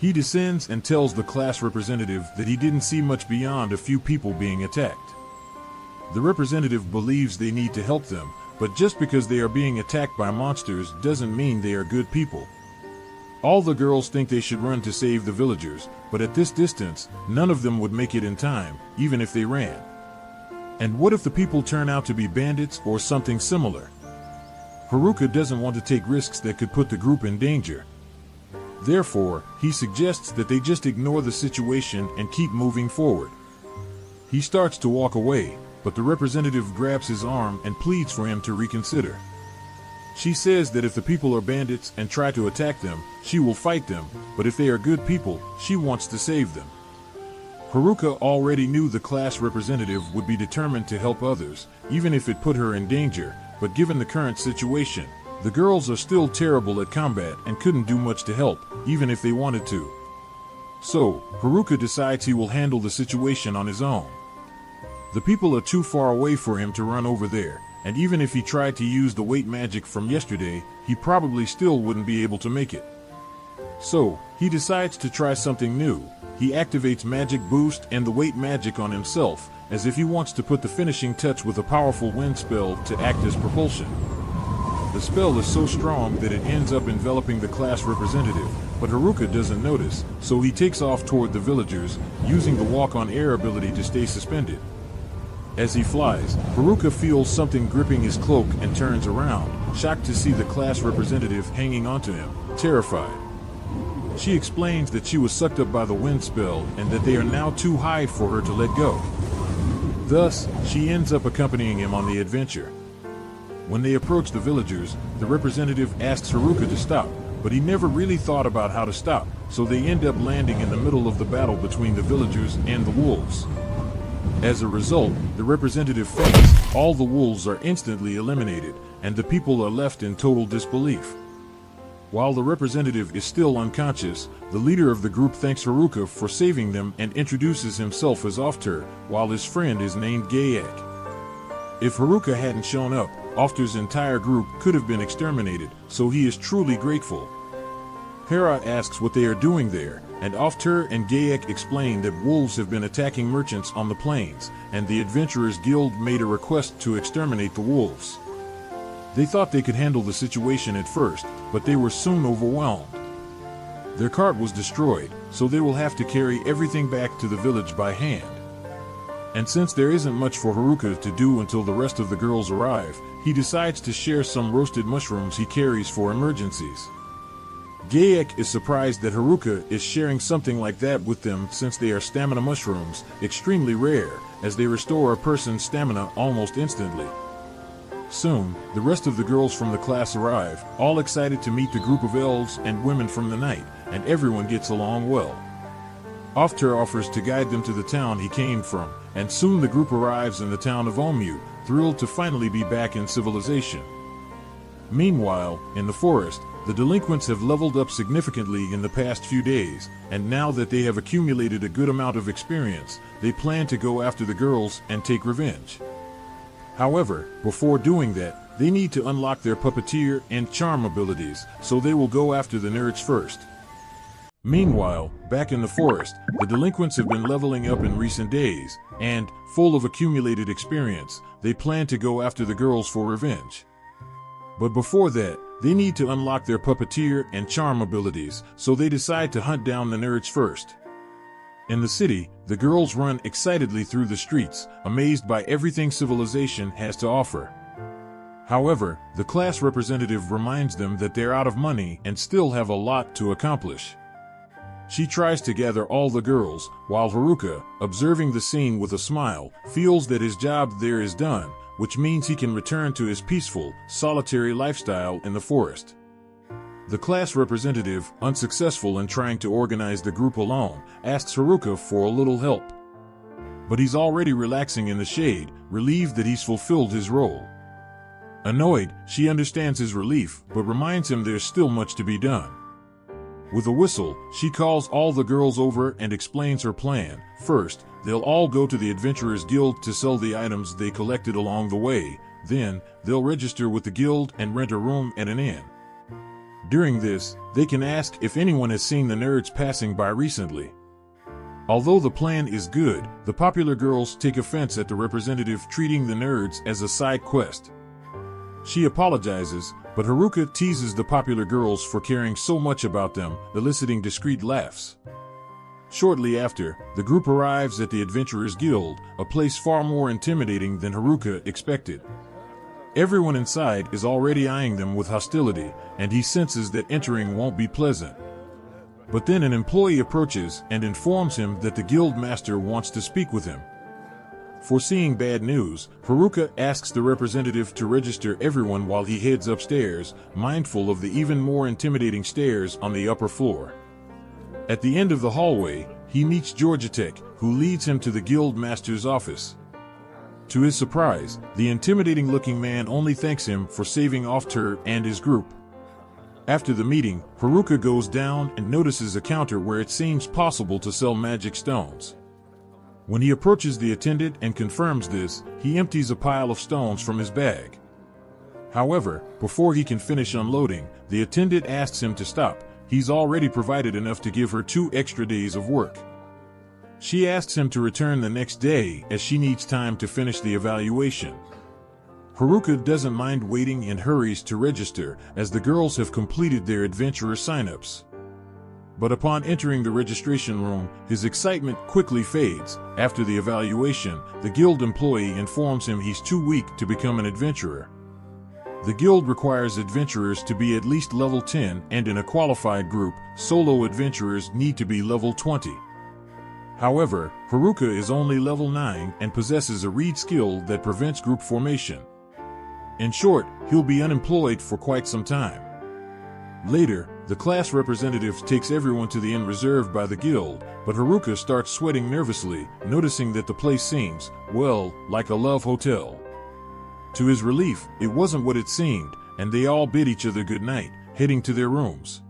He descends and tells the class representative that he didn't see much beyond a few people being attacked. The representative believes they need to help them, but just because they are being attacked by monsters doesn't mean they are good people. All the girls think they should run to save the villagers, but at this distance, none of them would make it in time, even if they ran. And what if the people turn out to be bandits or something similar? Haruka doesn't want to take risks that could put the group in danger. Therefore, he suggests that they just ignore the situation and keep moving forward. He starts to walk away, but the representative grabs his arm and pleads for him to reconsider. She says that if the people are bandits and try to attack them, she will fight them, but if they are good people, she wants to save them. Haruka already knew the class representative would be determined to help others, even if it put her in danger, but given the current situation, the girls are still terrible at combat and couldn't do much to help, even if they wanted to. So, Haruka decides he will handle the situation on his own. The people are too far away for him to run over there, and even if he tried to use the weight magic from yesterday, he probably still wouldn't be able to make it. So, he decides to try something new. He activates Magic Boost and the weight magic on himself, as if he wants to put the finishing touch with a powerful wind spell to act as propulsion. The spell is so strong that it ends up enveloping the class representative, but Haruka doesn't notice, so he takes off toward the villagers, using the walk on air ability to stay suspended. As he flies, Haruka feels something gripping his cloak and turns around, shocked to see the class representative hanging onto him, terrified. She explains that she was sucked up by the wind spell and that they are now too high for her to let go. Thus, she ends up accompanying him on the adventure. When they approach the villagers, the representative asks Haruka to stop, but he never really thought about how to stop, so they end up landing in the middle of the battle between the villagers and the wolves. As a result, the representative faints, all the wolves are instantly eliminated, and the people are left in total disbelief. While the representative is still unconscious, the leader of the group thanks Haruka for saving them and introduces himself as Ofter, while his friend is named Gayak. If Haruka hadn't shown up, Ofter's entire group could have been exterminated, so he is truly grateful. Hera asks what they are doing there, and Ofter and Gayak explain that wolves have been attacking merchants on the plains, and the Adventurers Guild made a request to exterminate the wolves. They thought they could handle the situation at first, but they were soon overwhelmed. Their cart was destroyed, so they will have to carry everything back to the village by hand. And since there isn't much for Haruka to do until the rest of the girls arrive, he decides to share some roasted mushrooms he carries for emergencies. Gayak is surprised that Haruka is sharing something like that with them since they are stamina mushrooms, extremely rare, as they restore a person's stamina almost instantly. Soon, the rest of the girls from the class arrive, all excited to meet the group of elves and women from the night, and everyone gets along well. Ofter offers to guide them to the town he came from, and soon the group arrives in the town of Omu, thrilled to finally be back in civilization. Meanwhile, in the forest, the delinquents have leveled up significantly in the past few days, and now that they have accumulated a good amount of experience, they plan to go after the girls and take revenge. However, before doing that, they need to unlock their puppeteer and charm abilities, so they will go after the nerds first. Meanwhile, back in the forest, the delinquents have been leveling up in recent days, and, full of accumulated experience, they plan to go after the girls for revenge. But before that, they need to unlock their puppeteer and charm abilities, so they decide to hunt down the nerds first. In the city, the girls run excitedly through the streets, amazed by everything civilization has to offer. However, the class representative reminds them that they're out of money and still have a lot to accomplish. She tries to gather all the girls, while Haruka, observing the scene with a smile, feels that his job there is done, which means he can return to his peaceful, solitary lifestyle in the forest. The class representative, unsuccessful in trying to organize the group alone, asks Haruka for a little help. But he's already relaxing in the shade, relieved that he's fulfilled his role. Annoyed, she understands his relief, but reminds him there's still much to be done. With a whistle, she calls all the girls over and explains her plan. First, they'll all go to the Adventurers Guild to sell the items they collected along the way. Then, they'll register with the guild and rent a room at an inn. During this, they can ask if anyone has seen the nerds passing by recently. Although the plan is good, the popular girls take offense at the representative treating the nerds as a side quest. She apologizes, but Haruka teases the popular girls for caring so much about them, eliciting discreet laughs. Shortly after, the group arrives at the Adventurers Guild, a place far more intimidating than Haruka expected. Everyone inside is already eyeing them with hostility, and he senses that entering won't be pleasant. But then an employee approaches and informs him that the guild master wants to speak with him. Foreseeing bad news, Haruka asks the representative to register everyone while he heads upstairs, mindful of the even more intimidating stairs on the upper floor. At the end of the hallway, he meets Georgitech, who leads him to the guild master's office. To his surprise, the intimidating-looking man only thanks him for saving Ofter and his group. After the meeting, Haruka goes down and notices a counter where it seems possible to sell magic stones. When he approaches the attendant and confirms this, he empties a pile of stones from his bag. However, before he can finish unloading, the attendant asks him to stop. He's already provided enough to give her 2 extra days of work. She asks him to return the next day as she needs time to finish the evaluation. Haruka doesn't mind waiting and hurries to register as the girls have completed their adventurer signups. But upon entering the registration room, his excitement quickly fades. After the evaluation, the guild employee informs him he's too weak to become an adventurer. The guild requires adventurers to be at least level 10, and in a qualified group, solo adventurers need to be level 20. However, Haruka is only level 9 and possesses a reed skill that prevents group formation. In short, he'll be unemployed for quite some time. Later, the class representative takes everyone to the inn reserved by the guild, but Haruka starts sweating nervously, noticing that the place seems, well, like a love hotel. To his relief, it wasn't what it seemed, and they all bid each other good night, heading to their rooms.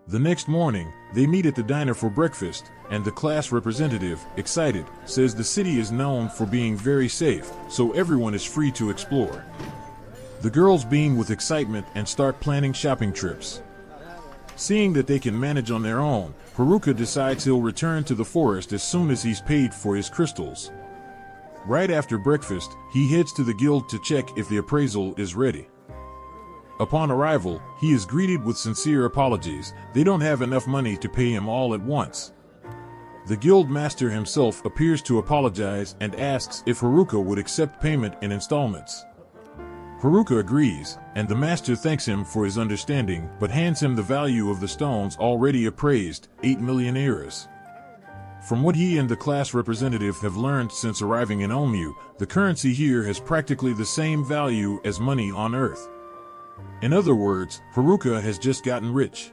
The next morning, they meet at the diner for breakfast, and the class representative, excited, says the city is known for being very safe, so everyone is free to explore. The girls beam with excitement and start planning shopping trips. Seeing that they can manage on their own, Haruka decides he'll return to the forest as soon as he's paid for his crystals. Right after breakfast, he heads to the guild to check if the appraisal is ready. Upon arrival, he is greeted with sincere apologies. They don't have enough money to pay him all at once. The guild master himself appears to apologize and asks if Haruka would accept payment in installments. Haruka agrees, and the master thanks him for his understanding but hands him the value of the stones already appraised, 8 million eras. From what he and the class representative have learned since arriving in Omu, the currency here has practically the same value as money on Earth. In other words, Haruka has just gotten rich.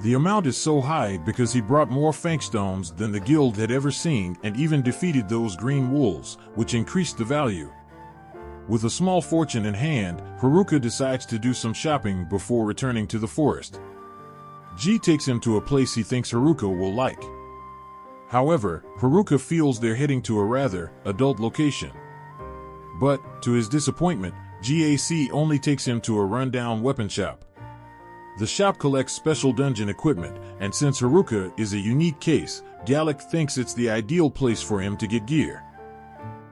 The amount is so high because he brought more Fankstones than the guild had ever seen and even defeated those green wolves, which increased the value. With a small fortune in hand, Haruka decides to do some shopping before returning to the forest. G takes him to a place he thinks Haruka will like. However, Haruka feels they're heading to a rather adult location. But, to his disappointment, GAC only takes him to a rundown weapon shop. The shop collects special dungeon equipment, and since Haruka is a unique case, Gallic thinks it's the ideal place for him to get gear.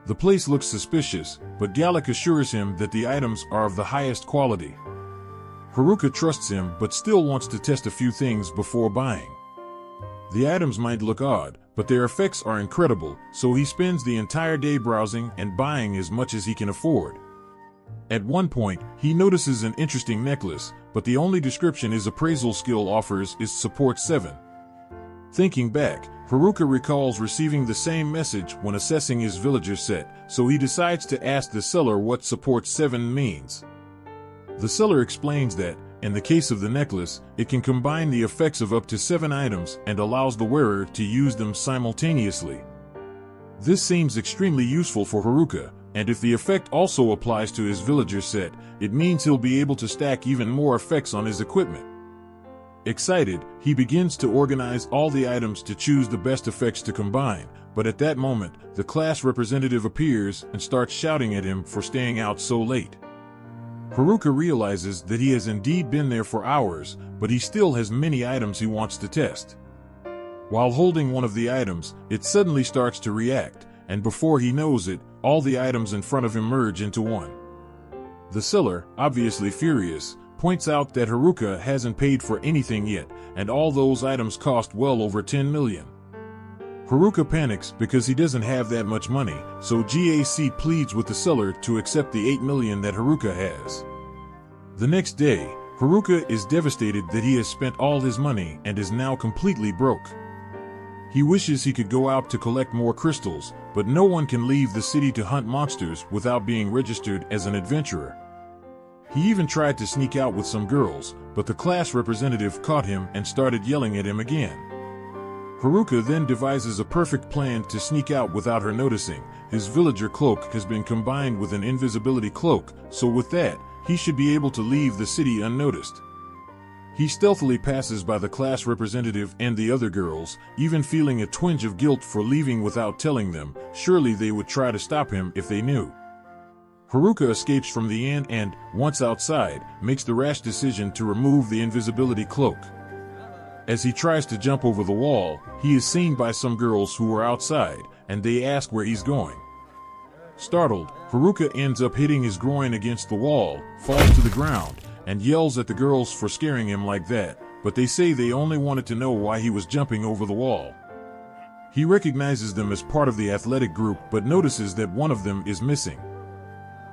The place looks suspicious, but Gallic assures him that the items are of the highest quality. Haruka trusts him but still wants to test a few things before buying. The items might look odd, but their effects are incredible, so he spends the entire day browsing and buying as much as he can afford. At one point, he notices an interesting necklace, but the only description his appraisal skill offers is support 7. Thinking back, Haruka recalls receiving the same message when assessing his villager set, so he decides to ask the seller what support 7 means. The seller explains that, in the case of the necklace, it can combine the effects of up to 7 items and allows the wearer to use them simultaneously. This seems extremely useful for Haruka, and if the effect also applies to his villager set, it means he'll be able to stack even more effects on his equipment. Excited, he begins to organize all the items to choose the best effects to combine, but at that moment, the class representative appears and starts shouting at him for staying out so late. Haruka realizes that he has indeed been there for hours, but he still has many items he wants to test. While holding one of the items, it suddenly starts to react, and before he knows it, all the items in front of him merge into one. The seller, obviously furious, points out that Haruka hasn't paid for anything yet, and all those items cost well over 10 million. Haruka panics because he doesn't have that much money, so GAC pleads with the seller to accept the 8 million that Haruka has. The next day, Haruka is devastated that he has spent all his money and is now completely broke. He wishes he could go out to collect more crystals, but no one can leave the city to hunt monsters without being registered as an adventurer. He even tried to sneak out with some girls, but the class representative caught him and started yelling at him again. Haruka then devises a perfect plan to sneak out without her noticing. His villager cloak has been combined with an invisibility cloak, so with that, he should be able to leave the city unnoticed. He stealthily passes by the class representative and the other girls, even feeling a twinge of guilt for leaving without telling them. Surely they would try to stop him if they knew. Haruka escapes from the inn and, once outside, makes the rash decision to remove the invisibility cloak. As he tries to jump over the wall, he is seen by some girls who are outside, and they ask where he's going. Startled, Haruka ends up hitting his groin against the wall, falls to the ground, and yells at the girls for scaring him like that, but they say they only wanted to know why he was jumping over the wall. He recognizes them as part of the athletic group but notices that one of them is missing.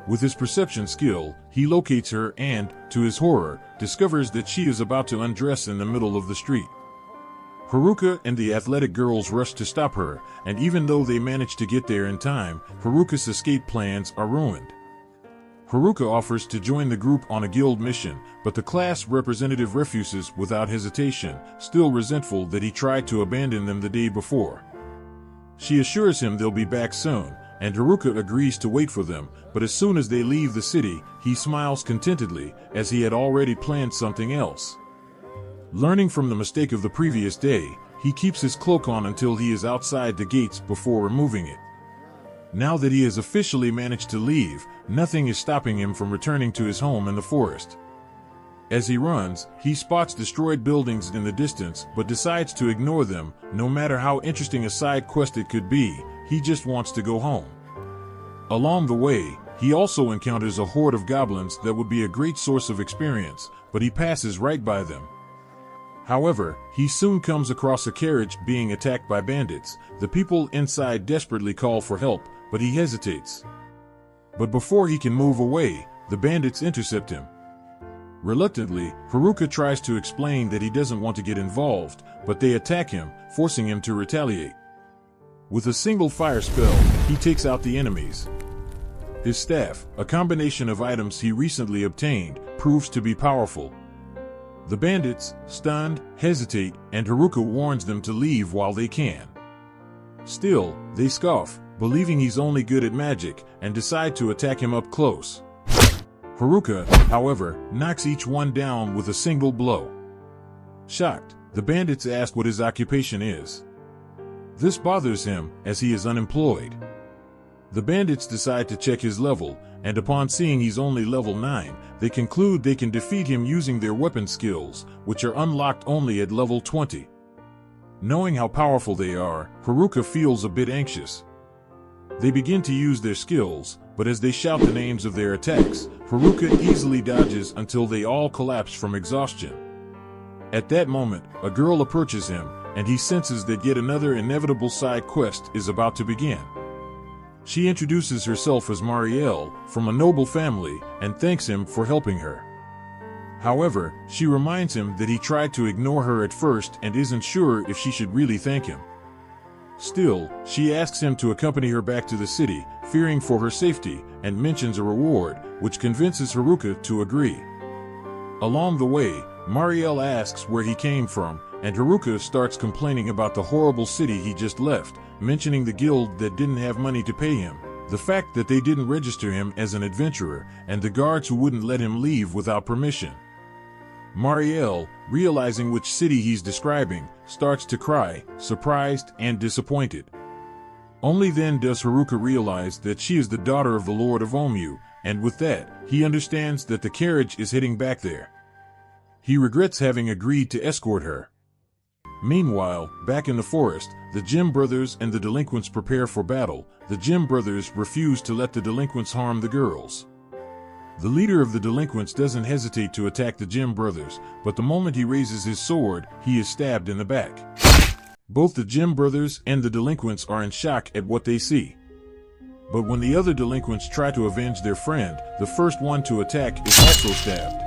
With his perception skill, he locates her and, to his horror, discovers that she is about to undress in the middle of the street. Haruka and the athletic girls rush to stop her, and even though they manage to get there in time, Haruka's escape plans are ruined. Haruka offers to join the group on a guild mission, but the class representative refuses without hesitation, still resentful that he tried to abandon them the day before. She assures him they'll be back soon, and Haruka agrees to wait for them, but as soon as they leave the city, he smiles contentedly, as he had already planned something else. Learning from the mistake of the previous day, he keeps his cloak on until he is outside the gates before removing it. Now that he has officially managed to leave, nothing is stopping him from returning to his home in the forest. As he runs, he spots destroyed buildings in the distance but decides to ignore them. No matter how interesting a side quest it could be, he just wants to go home. Along the way, he also encounters a horde of goblins that would be a great source of experience, but he passes right by them. However, he soon comes across a carriage being attacked by bandits. The people inside desperately call for help, but he hesitates. But before he can move away, the bandits intercept him. Reluctantly, Haruka tries to explain that he doesn't want to get involved, but they attack him, forcing him to retaliate. With a single fire spell, he takes out the enemies. His staff, a combination of items he recently obtained, proves to be powerful. The bandits, stunned, hesitate, and Haruka warns them to leave while they can. Still, they scoff, believing he's only good at magic, and decide to attack him up close. Haruka, however, knocks each one down with a single blow. Shocked, the bandits ask what his occupation is. This bothers him, as he is unemployed. The bandits decide to check his level, and upon seeing he's only level 9, they conclude they can defeat him using their weapon skills, which are unlocked only at level 20. Knowing how powerful they are, Haruka feels a bit anxious. They begin to use their skills, but as they shout the names of their attacks, Haruka easily dodges until they all collapse from exhaustion. At that moment, a girl approaches him, and he senses that yet another inevitable side quest is about to begin. She introduces herself as Marielle, from a noble family, and thanks him for helping her. However, she reminds him that he tried to ignore her at first and isn't sure if she should really thank him. Still, she asks him to accompany her back to the city, fearing for her safety, and mentions a reward, which convinces Haruka to agree. Along the way, Marielle asks where he came from, and Haruka starts complaining about the horrible city he just left, mentioning the guild that didn't have money to pay him, the fact that they didn't register him as an adventurer, and the guards who wouldn't let him leave without permission. Marielle, realizing which city he's describing, starts to cry, surprised and disappointed. Only then does Haruka realize that she is the daughter of the Lord of Omu, and with that, he understands that the carriage is heading back there. He regrets having agreed to escort her. Meanwhile, back in the forest, the Jim brothers and the delinquents prepare for battle. The Jim brothers refuse to let the delinquents harm the girls. The leader of the delinquents doesn't hesitate to attack the Jim brothers, but the moment he raises his sword, he is stabbed in the back. Both the Jim brothers and the delinquents are in shock at what they see. But when the other delinquents try to avenge their friend, the first one to attack is also stabbed.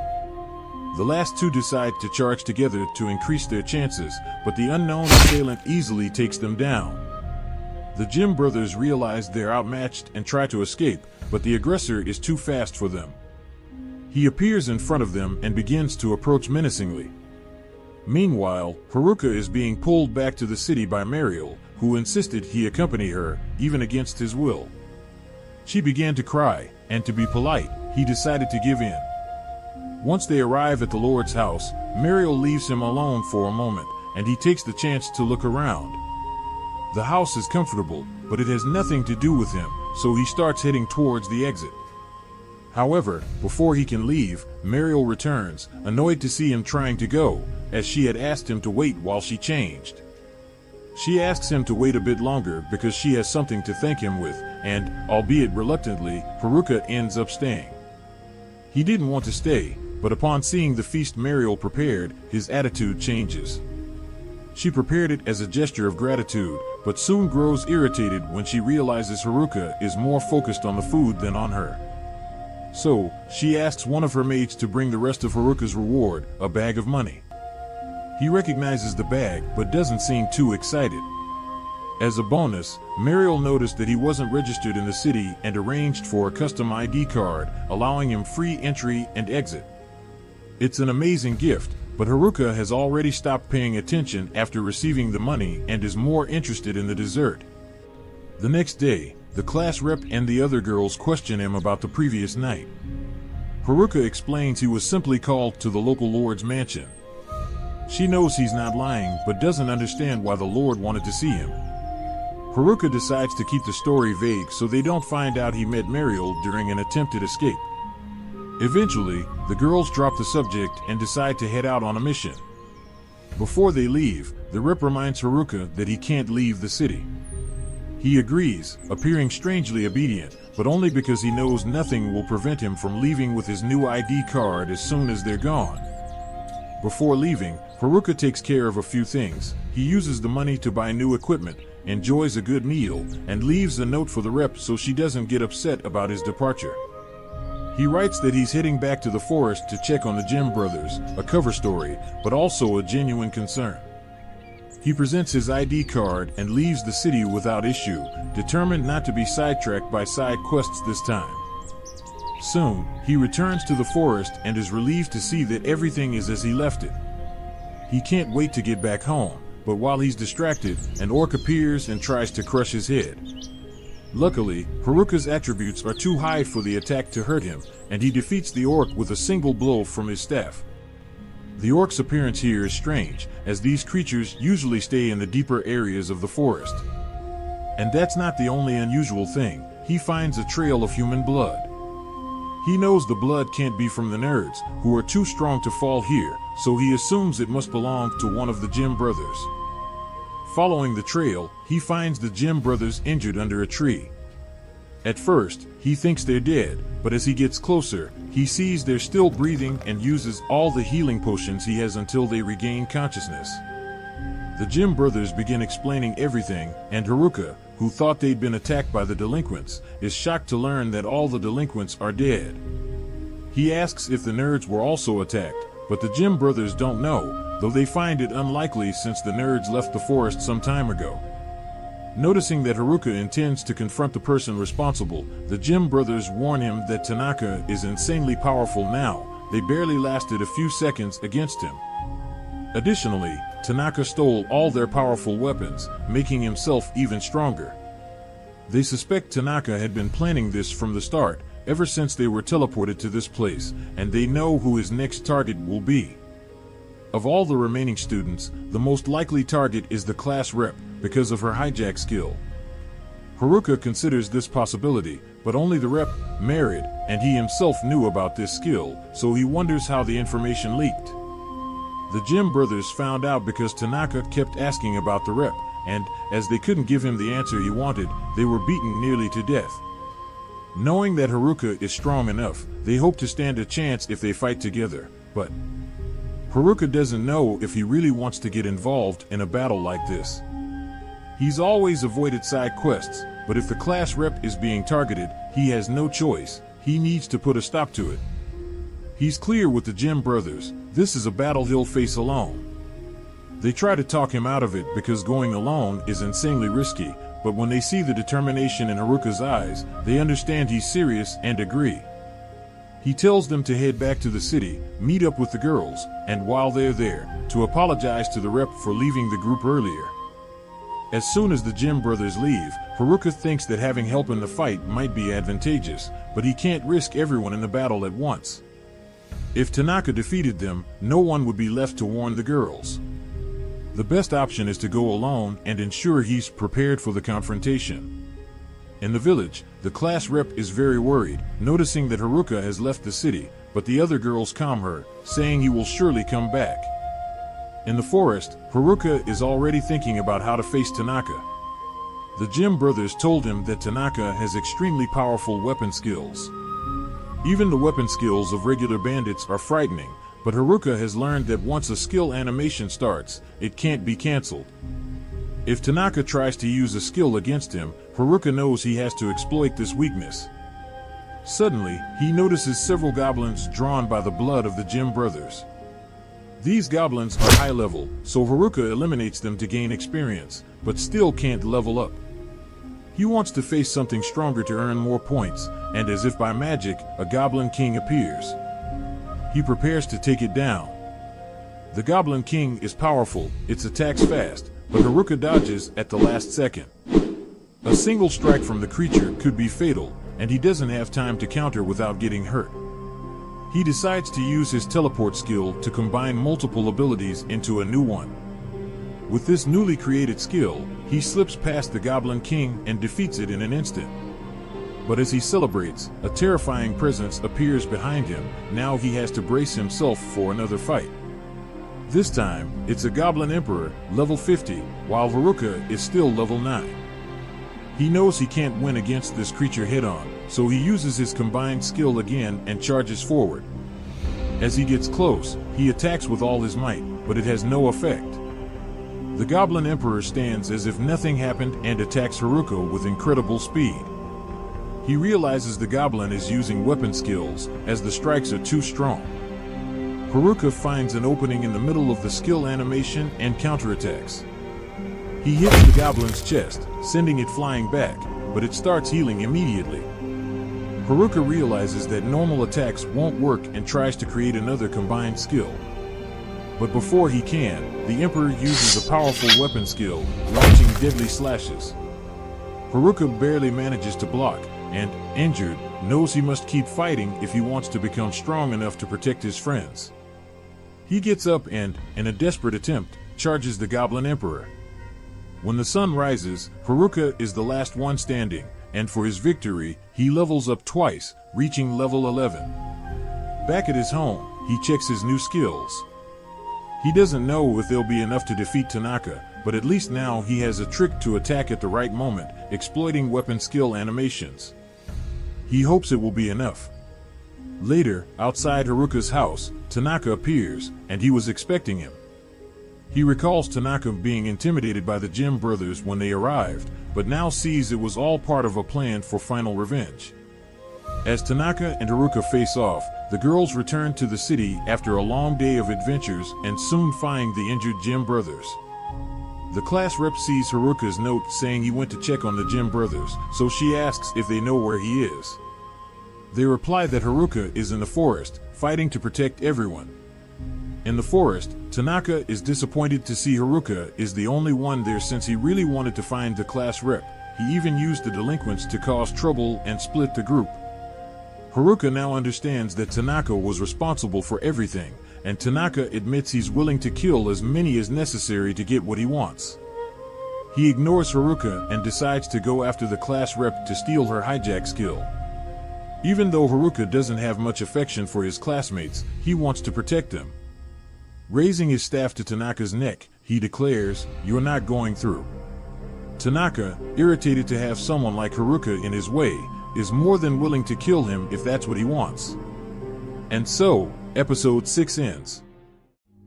The last two decide to charge together to increase their chances, but the unknown assailant easily takes them down. The Jim brothers realize they're outmatched and try to escape, but the aggressor is too fast for them. He appears in front of them and begins to approach menacingly. Meanwhile, Haruka is being pulled back to the city by Marielle, who insisted he accompany her, even against his will. She began to cry, and to be polite, he decided to give in. Once they arrive at the Lord's house, Marielle leaves him alone for a moment, and he takes the chance to look around. The house is comfortable, but it has nothing to do with him, so he starts heading towards the exit. However, before he can leave, Marielle returns, annoyed to see him trying to go, as she had asked him to wait while she changed. She asks him to wait a bit longer because she has something to thank him with, and, albeit reluctantly, Haruka ends up staying. He didn't want to stay, but upon seeing the feast Marielle prepared, his attitude changes. She prepared it as a gesture of gratitude, but soon grows irritated when she realizes Haruka is more focused on the food than on her. So, she asks one of her maids to bring the rest of Haruka's reward, a bag of money. He recognizes the bag, but doesn't seem too excited. As a bonus, Marielle noticed that he wasn't registered in the city and arranged for a custom ID card, allowing him free entry and exit. It's an amazing gift, but Haruka has already stopped paying attention after receiving the money and is more interested in the dessert. The next day, the class rep and the other girls question him about the previous night. Haruka explains he was simply called to the local lord's mansion. She knows he's not lying, but doesn't understand why the lord wanted to see him. Haruka decides to keep the story vague so they don't find out he met Marielle during an attempted escape. Eventually, the girls drop the subject and decide to head out on a mission. Before they leave, the rep reminds Haruka that he can't leave the city. He agrees, appearing strangely obedient, but only because he knows nothing will prevent him from leaving with his new ID card as soon as they're gone. Before leaving, Haruka takes care of a few things. He uses the money to buy new equipment, enjoys a good meal, and leaves a note for the rep so she doesn't get upset about his departure. He writes that he's heading back to the forest to check on the Jim brothers, a cover story, but also a genuine concern. He presents his ID card and leaves the city without issue, determined not to be sidetracked by side quests this time. Soon, he returns to the forest and is relieved to see that everything is as he left it. He can't wait to get back home, but while he's distracted, an orc appears and tries to crush his head. Luckily, Haruka's attributes are too high for the attack to hurt him, and he defeats the orc with a single blow from his staff. The orc's appearance here is strange, as these creatures usually stay in the deeper areas of the forest. And that's not the only unusual thing. He finds a trail of human blood. He knows the blood can't be from the nerds, who are too strong to fall here, so he assumes it must belong to one of the Jim brothers. Following the trail, he finds the Jim brothers injured under a tree. At first, he thinks they're dead, but as he gets closer, he sees they're still breathing and uses all the healing potions he has until they regain consciousness. The Jim brothers begin explaining everything, and Haruka, who thought they'd been attacked by the delinquents, is shocked to learn that all the delinquents are dead. He asks if the nerds were also attacked, but the Jim brothers don't know, though they find it unlikely since the nerds left the forest some time ago. Noticing that Haruka intends to confront the person responsible, the Jim brothers warn him that Tanaka is insanely powerful now. They barely lasted a few seconds against him. Additionally, Tanaka stole all their powerful weapons, making himself even stronger. They suspect Tanaka had been planning this from the start, ever since they were teleported to this place, and they know who his next target will be. Of all the remaining students, the most likely target is the class rep, because of her hijack skill. Haruka considers this possibility, but only the rep, Merid, and he himself knew about this skill, so he wonders how the information leaked. The Jim brothers found out because Tanaka kept asking about the rep, and, as they couldn't give him the answer he wanted, they were beaten nearly to death. Knowing that Haruka is strong enough, they hope to stand a chance if they fight together, but Haruka doesn't know if he really wants to get involved in a battle like this. He's always avoided side quests, but if the class rep is being targeted, he has no choice. He needs to put a stop to it. He's clear with the Jim brothers, this is a battle he'll face alone. They try to talk him out of it because going alone is insanely risky, but when they see the determination in Haruka's eyes, they understand he's serious and agree. He tells them to head back to the city, meet up with the girls, and while they're there, to apologize to the rep for leaving the group earlier. As soon as the Jim brothers leave, Haruka thinks that having help in the fight might be advantageous, but he can't risk everyone in the battle at once. If Tanaka defeated them, no one would be left to warn the girls. The best option is to go alone and ensure he's prepared for the confrontation. In the village, the class rep is very worried, noticing that Haruka has left the city, but the other girls calm her, saying he will surely come back. In the forest, Haruka is already thinking about how to face Tanaka. The Jim brothers told him that Tanaka has extremely powerful weapon skills. Even the weapon skills of regular bandits are frightening, but Haruka has learned that once a skill animation starts, it can't be cancelled. If Tanaka tries to use a skill against him, Haruka knows he has to exploit this weakness. Suddenly, he notices several goblins drawn by the blood of the Jim brothers. These goblins are high level, so Haruka eliminates them to gain experience, but still can't level up. He wants to face something stronger to earn more points, and as if by magic, a Goblin King appears. He prepares to take it down. The Goblin King is powerful, its attacks fast, but Haruka dodges at the last second. A single strike from the creature could be fatal, and he doesn't have time to counter without getting hurt. He decides to use his teleport skill to combine multiple abilities into a new one. With this newly created skill, he slips past the Goblin King and defeats it in an instant. But as he celebrates, a terrifying presence appears behind him. Now he has to brace himself for another fight. This time, it's a Goblin Emperor, level 50, while Haruka is still level 9. He knows he can't win against this creature head-on, so he uses his combined skill again and charges forward. As he gets close, he attacks with all his might, but it has no effect. The Goblin Emperor stands as if nothing happened and attacks Haruka with incredible speed. He realizes the goblin is using weapon skills, as the strikes are too strong. Haruka finds an opening in the middle of the skill animation and counterattacks. He hits the goblin's chest, sending it flying back, but it starts healing immediately. Haruka realizes that normal attacks won't work and tries to create another combined skill. But before he can, the Emperor uses a powerful weapon skill, launching deadly slashes. Haruka barely manages to block, and, injured, knows he must keep fighting if he wants to become strong enough to protect his friends. He gets up and, in a desperate attempt, charges the Goblin Emperor. When the sun rises, Haruka is the last one standing, and for his victory, he levels up twice, reaching level 11. Back at his home, he checks his new skills. He doesn't know if they'll be enough to defeat Tanaka, but at least now he has a trick to attack at the right moment, exploiting weapon skill animations. He hopes it will be enough. Later, outside Haruka's house, Tanaka appears, and he was expecting him. He recalls Tanaka being intimidated by the Jim brothers when they arrived, but now sees it was all part of a plan for final revenge. As Tanaka and Haruka face off, the girls return to the city after a long day of adventures and soon find the injured Jim brothers. The class rep sees Haruka's note saying he went to check on the Jim brothers, so she asks if they know where he is. They reply that Haruka is in the forest, fighting to protect everyone. In the forest, Tanaka is disappointed to see Haruka is the only one there since he really wanted to find the class rep. He even used the delinquents to cause trouble and split the group. Haruka now understands that Tanaka was responsible for everything, and Tanaka admits he's willing to kill as many as necessary to get what he wants. He ignores Haruka and decides to go after the class rep to steal her hijack skill. Even though Haruka doesn't have much affection for his classmates, he wants to protect them. Raising his staff to Tanaka's neck, he declares, "You're not going through." Tanaka, irritated to have someone like Haruka in his way, is more than willing to kill him if that's what he wants. And so, episode 6 ends.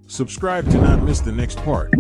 Subscribe to not miss the next part.